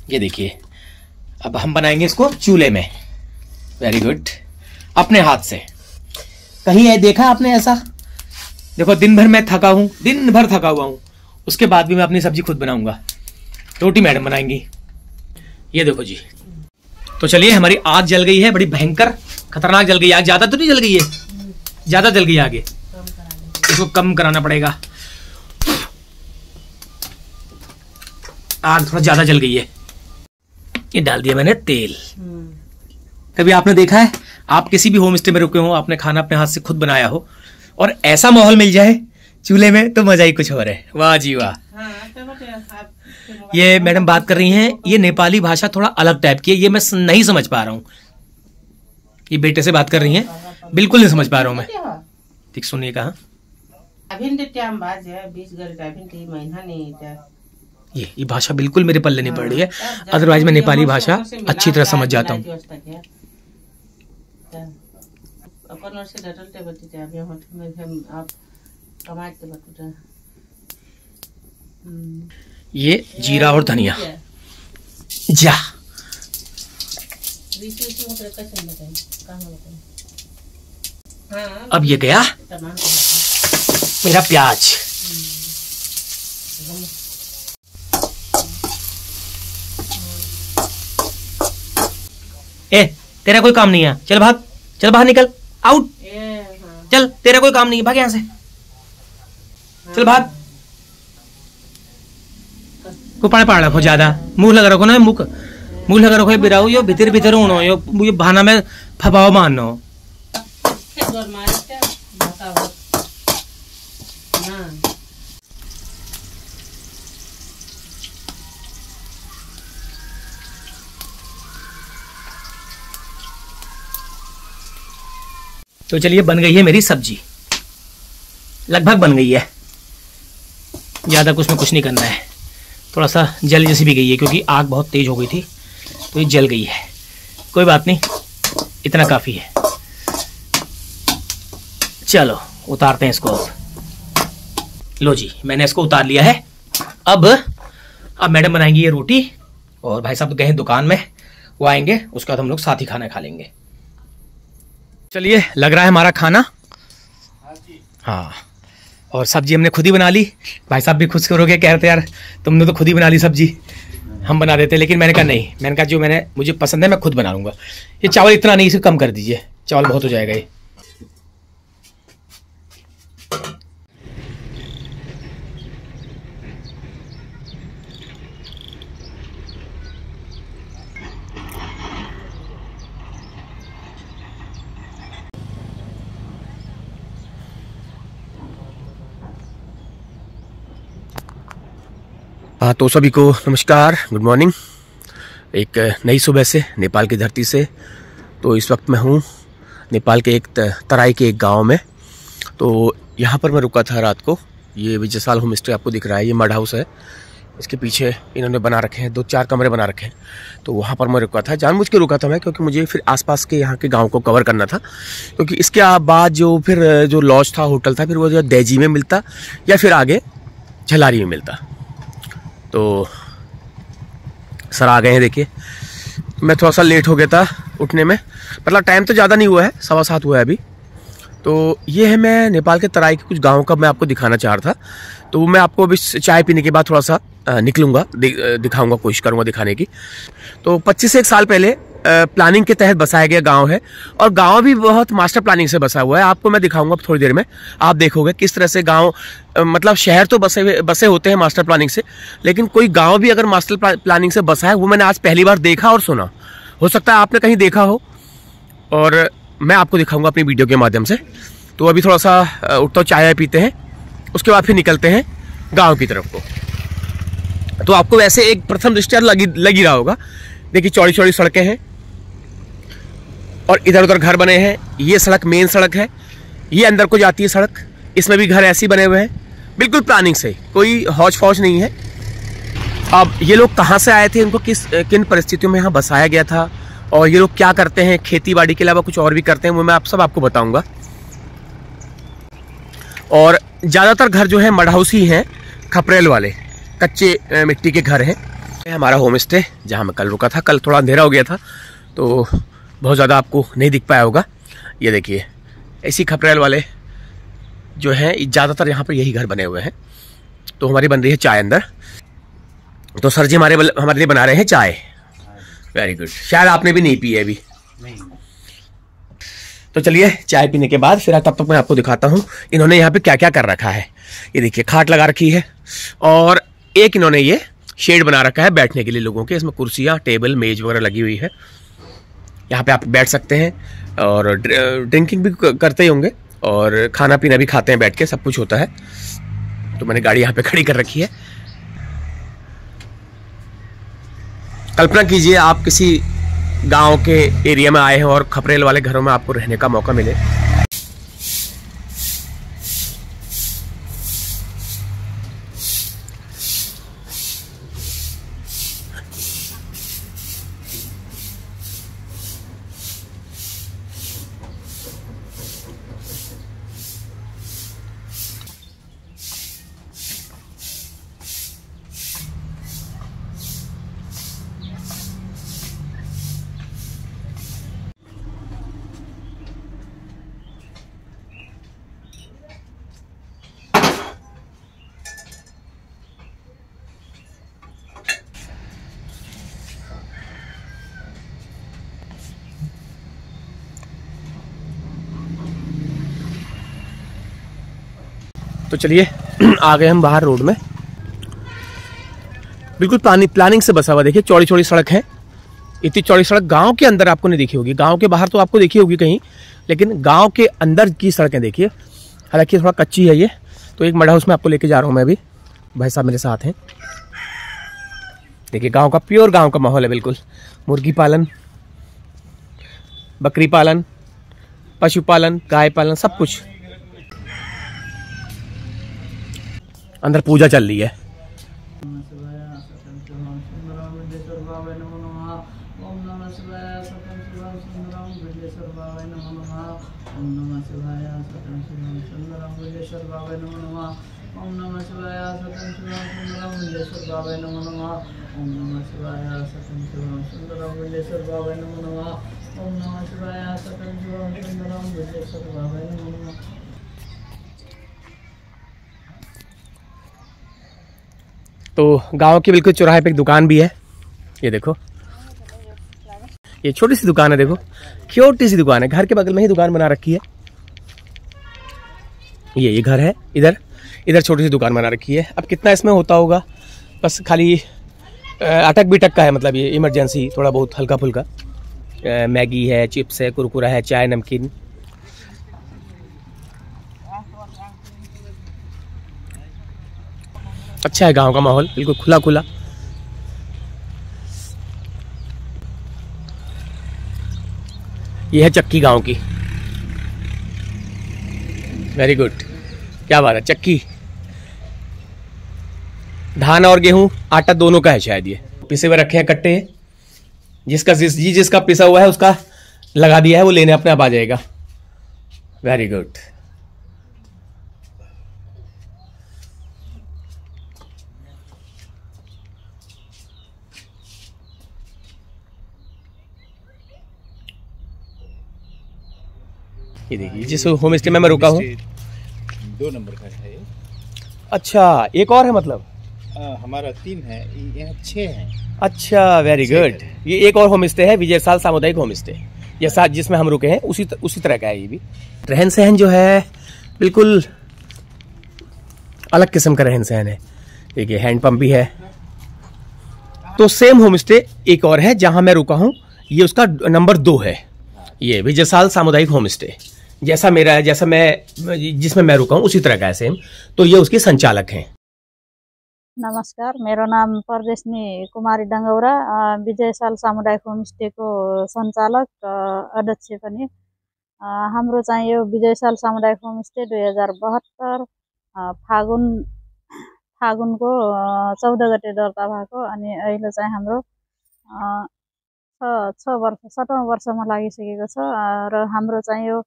Speaker 2: ये देखिए अब हम बनाएंगे इसको चूल्हे में। वेरी गुड, अपने हाथ से। कहीं है देखा आपने ऐसा? देखो दिन भर मैं थका हूं, दिन भर थका हुआ हूं, उसके बाद भी मैं अपनी सब्जी खुद बनाऊंगा। रोटी मैडम बनाएंगी। ये देखो जी। तो चलिए हमारी आग जल गई है, बड़ी भयंकर खतरनाक जल गई आग। ज्यादा तो नहीं जल गई है, ज्यादा जल गई आगे, इसको कम कराना पड़ेगा। आग थोड़ा ज्यादा जल गई है। ये डाल दिया मैंने तेल। कभी आपने देखा है, आप किसी भी होम स्टे में रुके हो, आपने खाना अपने हाथ से खुद बनाया हो और ऐसा माहौल मिल जाए चूल्हे में, तो मजा ही कुछ और है। वाह जी वाह। ये मैडम बात कर रही हैं, ये नेपाली भाषा थोड़ा अलग टाइप की है, ये मैं नहीं समझ पा रहा हूँ। ये बेटे से बात कर रही हैं, बिल्कुल नहीं समझ पा रहा हूँ मैं। ठीक सुनिए कहा। ये भाषा बिल्कुल मेरे पल्ले नहीं पड़ रही है, अदरवाइज मैं नेपाली भाषा अच्छी तरह समझ जाता हूँ।
Speaker 6: अपन और से डटल ते बत्ती अभी हम आप कमाते बटूटा।
Speaker 2: ये जीरा और धनिया जा अब ये गया मेरा प्याज। ए तेरा कोई काम नहीं है, चल भाग, चल बाहर निकल, आउट, चल तेरा कोई काम नहीं है, भाग यहाँ से, चल भाग। को पाने पाड़ रखो, ज्यादा मुंह लगा रखो ना, मुंह लगा रखो बिराऊ, यो भीतर भीतर होनो, यो बहाना में फबाव मारनो। तो चलिए बन गई है मेरी सब्जी, लगभग बन गई है, ज्यादा कुछ में कुछ नहीं करना है। थोड़ा सा जल जैसी भी गई है क्योंकि आग बहुत तेज हो गई थी तो ये जल गई है, कोई बात नहीं, इतना काफी है। चलो उतारते हैं इसको। लो जी मैंने इसको उतार लिया है। अब मैडम बनाएंगी ये रोटी और भाई साहब गए दुकान में, वो आएंगे, उसके बाद हम लोग साथ ही खाना खा लेंगे। चलिए लग रहा है हमारा खाना। हाँ और सब्जी हमने खुद ही बना ली। भाई साहब भी खुश करोगे, कह रहे थे यार तुमने तो खुद ही बना ली सब्जी, हम बना देते, लेकिन मैंने कहा नहीं, मैंने कहा जो मुझे पसंद है मैं खुद बना लूँगा। ये चावल इतना नहीं, इसे कम कर दीजिए, चावल बहुत हो जाएगा ये। हाँ तो सभी को नमस्कार, गुड मॉर्निंग। एक नई सुबह से नेपाल की धरती से। तो इस वक्त मैं हूँ नेपाल के एक तराई के एक गांव में। तो यहाँ पर मैं रुका था रात को। ये विजयसाल होम स्टे आपको दिख रहा है, ये मड हाउस है, इसके पीछे इन्होंने बना रखे हैं, 2-4 कमरे बना रखे हैं। तो वहाँ पर मैं रुका था, जानबूझ के रुका था मैं, क्योंकि मुझे फिर आसपास के यहाँ के गाँव को कवर करना था। क्योंकि इसके बाद जो लॉज था, होटल था, फिर वो जो दैजी में मिलता या फिर आगे झलारी में मिलता। तो सर आ गए हैं, देखिए मैं थोड़ा सा लेट हो गया था उठने में, मतलब टाइम तो ज़्यादा नहीं हुआ है, 7:15 हुआ है अभी। तो ये है, मैं नेपाल के तराई के कुछ गाँव का मैं आपको दिखाना चाह रहा था। तो मैं आपको अभी चाय पीने के बाद थोड़ा सा निकलूँगा, दिखाऊँगा, कोशिश करूँगा दिखाने की। तो 25 से 1 साल पहले प्लानिंग के तहत बसाया गया गांव है, और गांव भी बहुत मास्टर प्लानिंग से बसा हुआ है। आपको मैं दिखाऊंगा थोड़ी देर में, आप देखोगे किस तरह से गांव, मतलब शहर तो बसे होते हैं मास्टर प्लानिंग से, लेकिन कोई गांव भी अगर मास्टर प्लानिंग से बसा है, वो मैंने आज पहली बार देखा और सुना। हो सकता है आपने कहीं देखा हो, और मैं आपको दिखाऊंगा अपनी वीडियो के माध्यम से। तो अभी थोड़ा सा उठता हूँ, चाय पीते हैं, उसके बाद फिर निकलते हैं गाँव की तरफ को। तो आपको वैसे एक प्रथम दृष्टया लगी रहा होगा, देखिए चौड़ी चौड़ी सड़कें हैं और इधर उधर घर बने हैं। ये सड़क मेन सड़क है, ये अंदर को जाती है सड़क, इसमें भी घर ऐसे ही बने हुए हैं, बिल्कुल प्लानिंग से, कोई हौज फौज नहीं है। अब ये लोग कहाँ से आए थे, इनको किन परिस्थितियों में यहाँ बसाया गया था, और ये लोग क्या करते हैं, खेती बाड़ी के अलावा कुछ और भी करते हैं, वो मैं आपको बताऊंगा। और ज़्यादातर घर जो है मड हाउस ही हैं, खपरेल वाले कच्चे मिट्टी के घर हैं। हमारा होम स्टे जहाँ मैं कल रुका था, कल थोड़ा अंधेरा हो गया था तो बहुत ज़्यादा आपको नहीं दिख पाया होगा। ये देखिए ऐसी खपरेल वाले जो हैं, ज़्यादातर यहाँ पर यही घर बने हुए हैं। तो हमारी बन रही है चाय अंदर। तो सर जी हमारे लिए बना रहे हैं चाय। वेरी गुड, शायद आपने भी नहीं पी है अभी। तो चलिए चाय पीने के बाद फिर तब तक मैं आपको दिखाता हूँ इन्होंने यहाँ पे क्या क्या कर रखा है। ये देखिए खाट लगा रखी है, और एक इन्होंने ये शेड बना रखा है बैठने के लिए लोगों के। इसमें कुर्सियाँ, टेबल, मेज वगैरह लगी हुई है। यहाँ पे आप बैठ सकते हैं और ड्रिंकिंग भी करते ही होंगे, और खाना पीना भी खाते हैं बैठ के, सब कुछ होता है। तो मैंने गाड़ी यहाँ पे खड़ी कर रखी है। कल्पना कीजिए आप किसी गांव के एरिया में आए हैं और खपरेल वाले घरों में आपको रहने का मौका मिले। तो चलिए आ गए हम बाहर रोड में। बिल्कुल प्लानिंग से बसा हुआ, देखिए चौड़ी चौड़ी सड़क है। इतनी चौड़ी सड़क गांव के अंदर आपको नहीं देखी होगी, गांव के बाहर तो आपको देखी होगी कहीं, लेकिन गांव के अंदर की सड़कें देखिए। हालांकि थोड़ा कच्ची है ये। तो एक मड हाउस में आपको लेके जा रहा हूँ मैं अभी, भाई साहब मेरे साथ हैं। देखिए गांव का, प्योर गांव का माहौल है बिल्कुल। मुर्गी पालन, बकरी पालन, पशुपालन, गाय पालन, सब कुछ। अंदर पूजा चल रही है। तो गांव के बिल्कुल चौराहे पे एक दुकान भी है, ये देखो, ये छोटी सी दुकान है, देखो छोटी सी दुकान है, घर के बगल में ही दुकान बना रखी है। ये घर है, इधर छोटी सी दुकान बना रखी है। अब कितना इसमें होता होगा, बस खाली अटक बिटक का है, मतलब ये इमरजेंसी थोड़ा बहुत हल्का फुल्का। मैगी है, चिप्स है, कुरकुरा है, चाय, नमकीन। अच्छा है गांव का माहौल, बिल्कुल खुला खुला। ये है चक्की गांव की। वेरी गुड, क्या बात है। चक्की धान और गेहूं, आटा दोनों का है शायद। ये पिसे हुए रखे हैं कट्टे, जिसका पिसा हुआ है उसका लगा दिया है, वो लेने अपने आप आ जाएगा। Very good. ये देखिए जिस होम स्टे में मैं रुका हूँ,
Speaker 3: 2 नंबर का है ये।
Speaker 2: अच्छा, एक और है मतलब?
Speaker 3: हमारा 3 है, यहाँ 6 हैं।
Speaker 2: अच्छा, वेरी गुड। ये एक और होम स्टे है, विजयसाल सामुदायिक होम स्टे, जैसा जिसमें हम रुके हैं उसी तरह का है ये भी। रहन सहन जो है बिल्कुल अलग किस्म का रहन सहन है। देखिए हैंडपंप भी है। तो सेम होम स्टे एक और है जहां मैं रुका हूं, ये उसका नंबर 2 है। ये विजयसाल सामुदायिक होम स्टे जैसा मेरा है, जैसा मैं जिसमें मैं रुका हूँ उसी तरह का है सेम। तो ये उसके संचालक हैं।
Speaker 9: नमस्कार, मेरो नाम परदेशनी कुमारी डङ्गौरा, विजयसाल सामुदायिक होमस्टेको सञ्चालक अध्यक्ष पनि। हाम्रो चाहिँ यो विजयसाल सामुदायिक होमस्टे 2072 फागुनको 14 गते दर्ता भएको, अनि अहिले चाहिँ हाम्रो 7औं वर्षमा लागिसकेको छ। र हाम्रो चाहिँ यो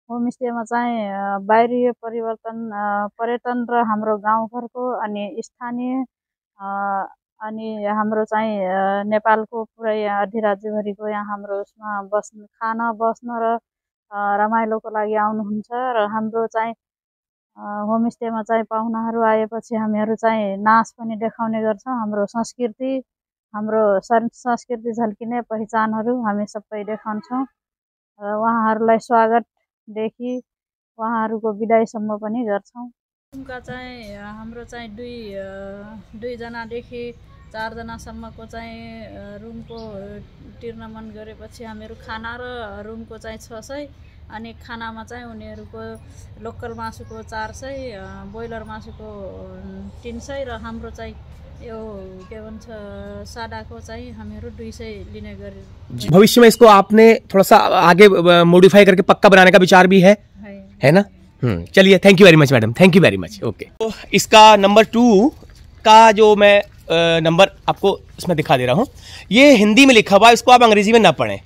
Speaker 9: होमस्टेमा चाहिँ बाहिरी परिवर्तन, पर्यटन र हाम्रो गाउँघरको अनि स्थानीय अनि हाम्रो चाहिँ नेपालको पुरै अधिराज्यभरिको यहाँ हाम्रो उसमा खान बस्न र रमाइलोको लागि आउनुहुन्छ। र हाम्रो चाहिँ होमस्टेमा चाहिँ पाहुनाहरू आएपछि हामीहरू चाहिँ नाच पनि देखाउने गर्छौँ। हाम्रो संस्कृति झल्किने पहिचानहरू हामी सबै देखाउँछौँ। उहाँहरूलाई स्वागतदेखि उहाँहरूको बिदाईसम्म पनि गर्छौँ। रुमका चाहिँ हाम्रो चाहिँ 2 जनादेखि 4 जनासम्मको चाहिँ रुमको तिर्न मन गरेपछि हामीहरू खाना र रुमको चाहिँ 600, अनि खानामा चाहिँ उनीहरूको लोकल मासुको 400, बोइलर मासुको 300 र हाम्रो चाहिँ यो के भन्छ सादाको चाहिँ हामीहरू 200 लिने गरे।
Speaker 2: भविष्य में इसको आपने थोड़ा सा आगे मॉडिफाई करके पक्का बनाने का विचार भी है ना? चलिए, thank you very much madam, thank you very much. Okay, तो इसका नंबर 2 का जो मैं नंबर आपको इसमें दिखा दे रहा हूँ, ये हिंदी में लिखा हुआ है, इसको आप अंग्रेजी में ना पढ़ें।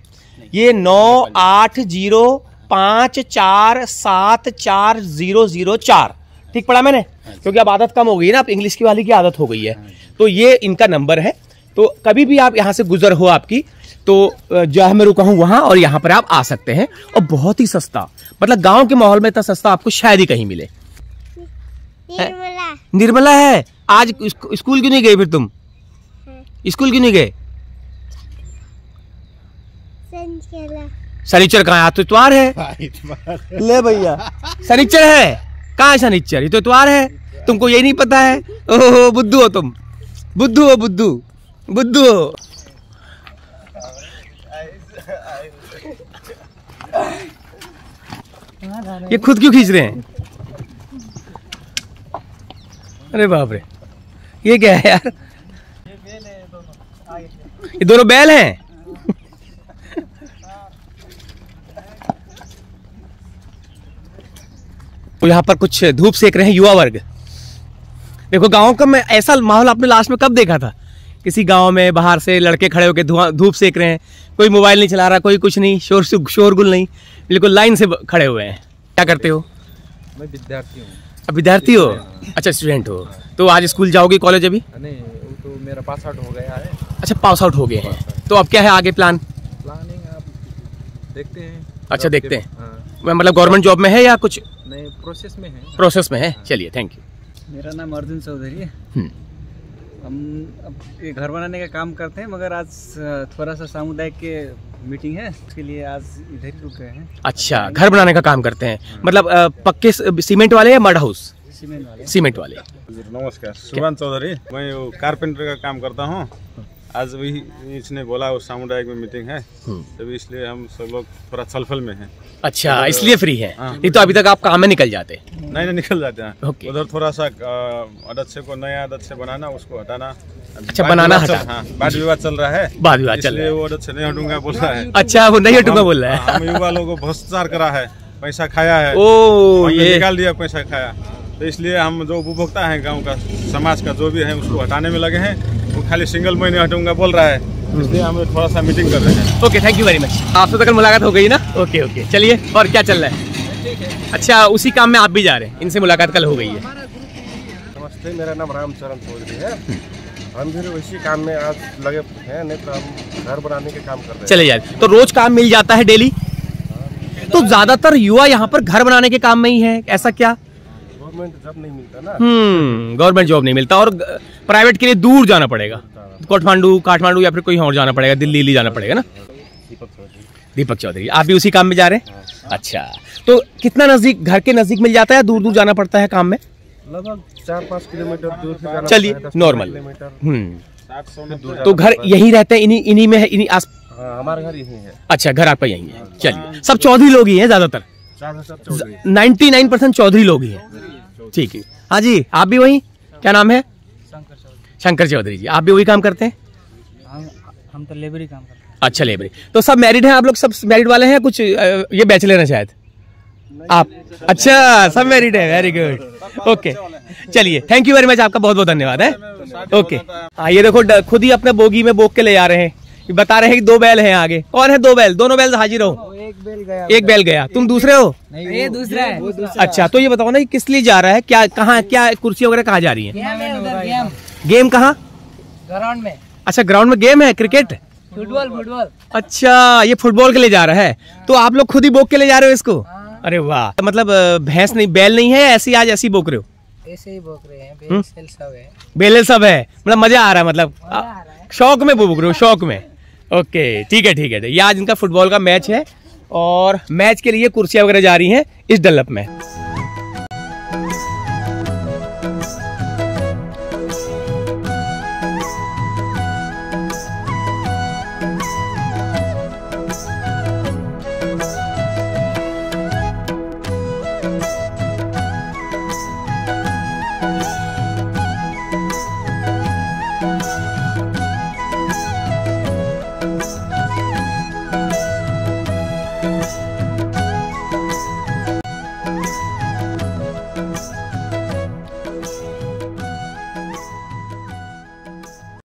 Speaker 2: ये 9805474004, ठीक पढ़ा मैंने? क्योंकि अब आदत कम हो गई ना, अब इंग्लिश की वाली की आदत हो गई है। तो ये इनका नंबर है। तो कभी भी आप यहाँ से गुजर हो आपकी, तो जहाँ मैं रुका हूँ वहां और यहाँ पर आप आ सकते हैं। और बहुत ही सस्ता, मतलब गांव के माहौल में इतना सस्ता आपको शायद ही कहीं मिले। निर्मला है। आज स्कूल क्यों नहीं गए फिर तुम? स्कूल क्यों नहीं गए? शनिचर कहाँ? आज तो इतवार है। ले भैया, शनिचर है। कहाँ है शनिचर? ये तो इतवार है, तुमको यही नहीं पता है? ओहो बुद्धू हो तुम, बुद्धू हो, बुद्धू बुद्धू हो। ये खुद क्यों खींच रहे हैं? अरे बाप रे, ये क्या है यार? ये दोनों बैल हैं? तो यहाँ पर कुछ धूप सेक रहे हैं युवा वर्ग। देखो गाँव का मैं ऐसा माहौल आपने लास्ट में कब देखा था? किसी गांव में बाहर से लड़के खड़े होकर धूप सेक रहे हैं, कोई मोबाइल नहीं चला रहा, कोई कुछ नहीं, शोरगुल नहीं, बिल्कुल लाइन से खड़े हुए हैं। क्या करते हो?
Speaker 10: मैं विद्यार्थी हूँ।
Speaker 2: अब विद्यार्थी हो? अच्छा स्टूडेंट हो। तो आज स्कूल जाओगे, कॉलेज अभी?
Speaker 10: नहीं, वो तो मेरा पास आउट हो गया है।
Speaker 2: अच्छा पास आउट हो गए हैं, तो अब क्या है आगे प्लानिंग?
Speaker 10: आप देखते हैं।
Speaker 2: अच्छा देखते हैं। हाँ। मतलब गवर्नमेंट जॉब में है या कुछ?
Speaker 10: नहीं, प्रोसेस में है।
Speaker 2: प्रोसेस में है, चलिए थैंक यू।
Speaker 4: मेरा नाम अर्जुन चौधरी है। हम अब ये घर बनाने का काम करते हैं, मगर आज थोड़ा सा सामुदायिक के मीटिंग है, उसके लिए आज इधर ही रुक गए हैं।
Speaker 2: अच्छा, घर बनाने का काम करते हैं, मतलब पक्के सीमेंट वाले या मड हाउस? सीमेंट वाले।
Speaker 11: नमस्कार, सुभान चौधरी, मैं वो कारपेंटर का काम करता हूँ। आज वही इसने बोला वो सामुदायिक में मीटिंग है, तभी इसलिए हम सब लोग थोड़ा छलफल में हैं।
Speaker 2: अच्छा, इसलिए फ्री है। नहीं तो अभी तक आप काम में निकल जाते?
Speaker 11: नहीं निकल जाते हैं। उधर थोड़ा सा अध्यक्ष को नया अध्यक्ष बनाना, उसको हटाना।
Speaker 2: अच्छा, बनाना हटा।
Speaker 11: हाँ, वाद विवाद चल रहा है।
Speaker 2: वाद विवाद चल रहा है,
Speaker 11: वो अध्यक्ष नहीं हटूंगा बोल रहा है।
Speaker 2: अच्छा, वो नहीं हटूंगा बोल रहा है।
Speaker 11: हम युवा लोगों को भ्रष्टाचार करा है, पैसा खाया है,
Speaker 2: ओ ये
Speaker 11: निकाल दिया, पैसा खाया। तो इसलिए हम जो उपभोक्ता हैं गांव का, समाज का जो भी है, उसको हटाने में लगे हैं। वो खाली सिंगल मैं नहीं हटूंगा बोल रहा है, इसलिए हम थोड़ा सा मीटिंग कर रहे हैं।
Speaker 2: Okay, thank you very much. आपसे तक मुलाकात हो गई ना? ओके, चलिए। और क्या चल रहा है? अच्छा, उसी काम में आप भी जा रहे हैं? इनसे मुलाकात कल हो गई है।
Speaker 12: नमस्ते, मेरा नाम रामचरण चौधरी है। हम भी उसी काम में आज लगे हैं, नहीं तो हम घर बनाने के काम कर रहे हैं।
Speaker 2: चले यार, तो रोज काम मिल जाता है डेली? तो ज्यादातर युवा यहाँ पर घर बनाने के काम में ही है, ऐसा क्या?
Speaker 12: गवर्नमेंट जॉब नहीं मिलता ना।
Speaker 2: गवर्नमेंट जॉब नहीं मिलता, और प्राइवेट के लिए दूर जाना पड़ेगा, काठमांडू या फिर कोई और जाना पड़ेगा, दिल्ली जाना पड़ेगा ना। दीपक चौधरी, आप भी उसी काम में जा रहे हैं? अच्छा, तो कितना नजदीक, घर के नजदीक मिल जाता है, दूर दूर जाना पड़ता है काम में?
Speaker 12: लगभग 4-5 किलोमीटर दूर से जाना।
Speaker 2: चलिए, नॉर्मल। तो घर यही रहते हैं, इन्हीं में है, इन्हीं आस?
Speaker 12: हमारा घर यही है।
Speaker 2: अच्छा, घर आपका यही है। चलिए, सब चौधरी लोग ही हैं ज्यादातर? 99% चौधरी लोग ही हैं। ठीक है। हाँ जी, आप भी वही? क्या नाम है? शंकर चौधरी जी, आप भी वही काम करते हैं?
Speaker 4: हम तो लेबरी काम करते हैं।
Speaker 2: अच्छा, लेबरी। तो सब मैरिड हैं आप लोग? सब मैरिड वाले हैं? कुछ ये बैचलर हैं शायद आप? अच्छा, सब मैरिड है, वेरी गुड। ओके, चलिए, थैंक यू वेरी मच, आपका बहुत बहुत धन्यवाद है। ओके, हाँ ये देखो खुद ही अपने बोगी में बोग के ले जा रहे हैं, बता रहे हैं कि 2 बैल हैं आगे। कौन है 2 बैल? दोनों बैल हाजिर हो? एक बैल गया। तुम दूसरे हो?
Speaker 4: नहीं, ये दूसरा है।
Speaker 2: अच्छा, तो ये बताओ ना, किस लिए जा रहा है? क्या, कहाँ, क्या कुर्सी वगैरह कहाँ जा रही है? गेम कहाँ?
Speaker 4: ग्राउंड में।
Speaker 2: अच्छा, ग्राउंड में गेम है, क्रिकेट,
Speaker 4: फुटबॉल।
Speaker 2: अच्छा, ये फुटबॉल के लिए जा रहा है। तो आप लोग खुद ही बोक के ले जा रहे हो इसको? अरे वाह, मतलब भैंस नहीं, बैल नहीं है, ऐसी आज ऐसी बोक रहे हो?
Speaker 4: ऐसे ही बोक रहे हैं, बेल सब है।
Speaker 2: बेल सब है, मतलब मजा आ रहा है, मतलब शौक में बोक रहे हो, शौक में। ओके, ठीक है। ये आज इनका फुटबॉल का मैच है, और मैच के लिए कुर्सियां वगैरह जा रही हैं इस डलप में।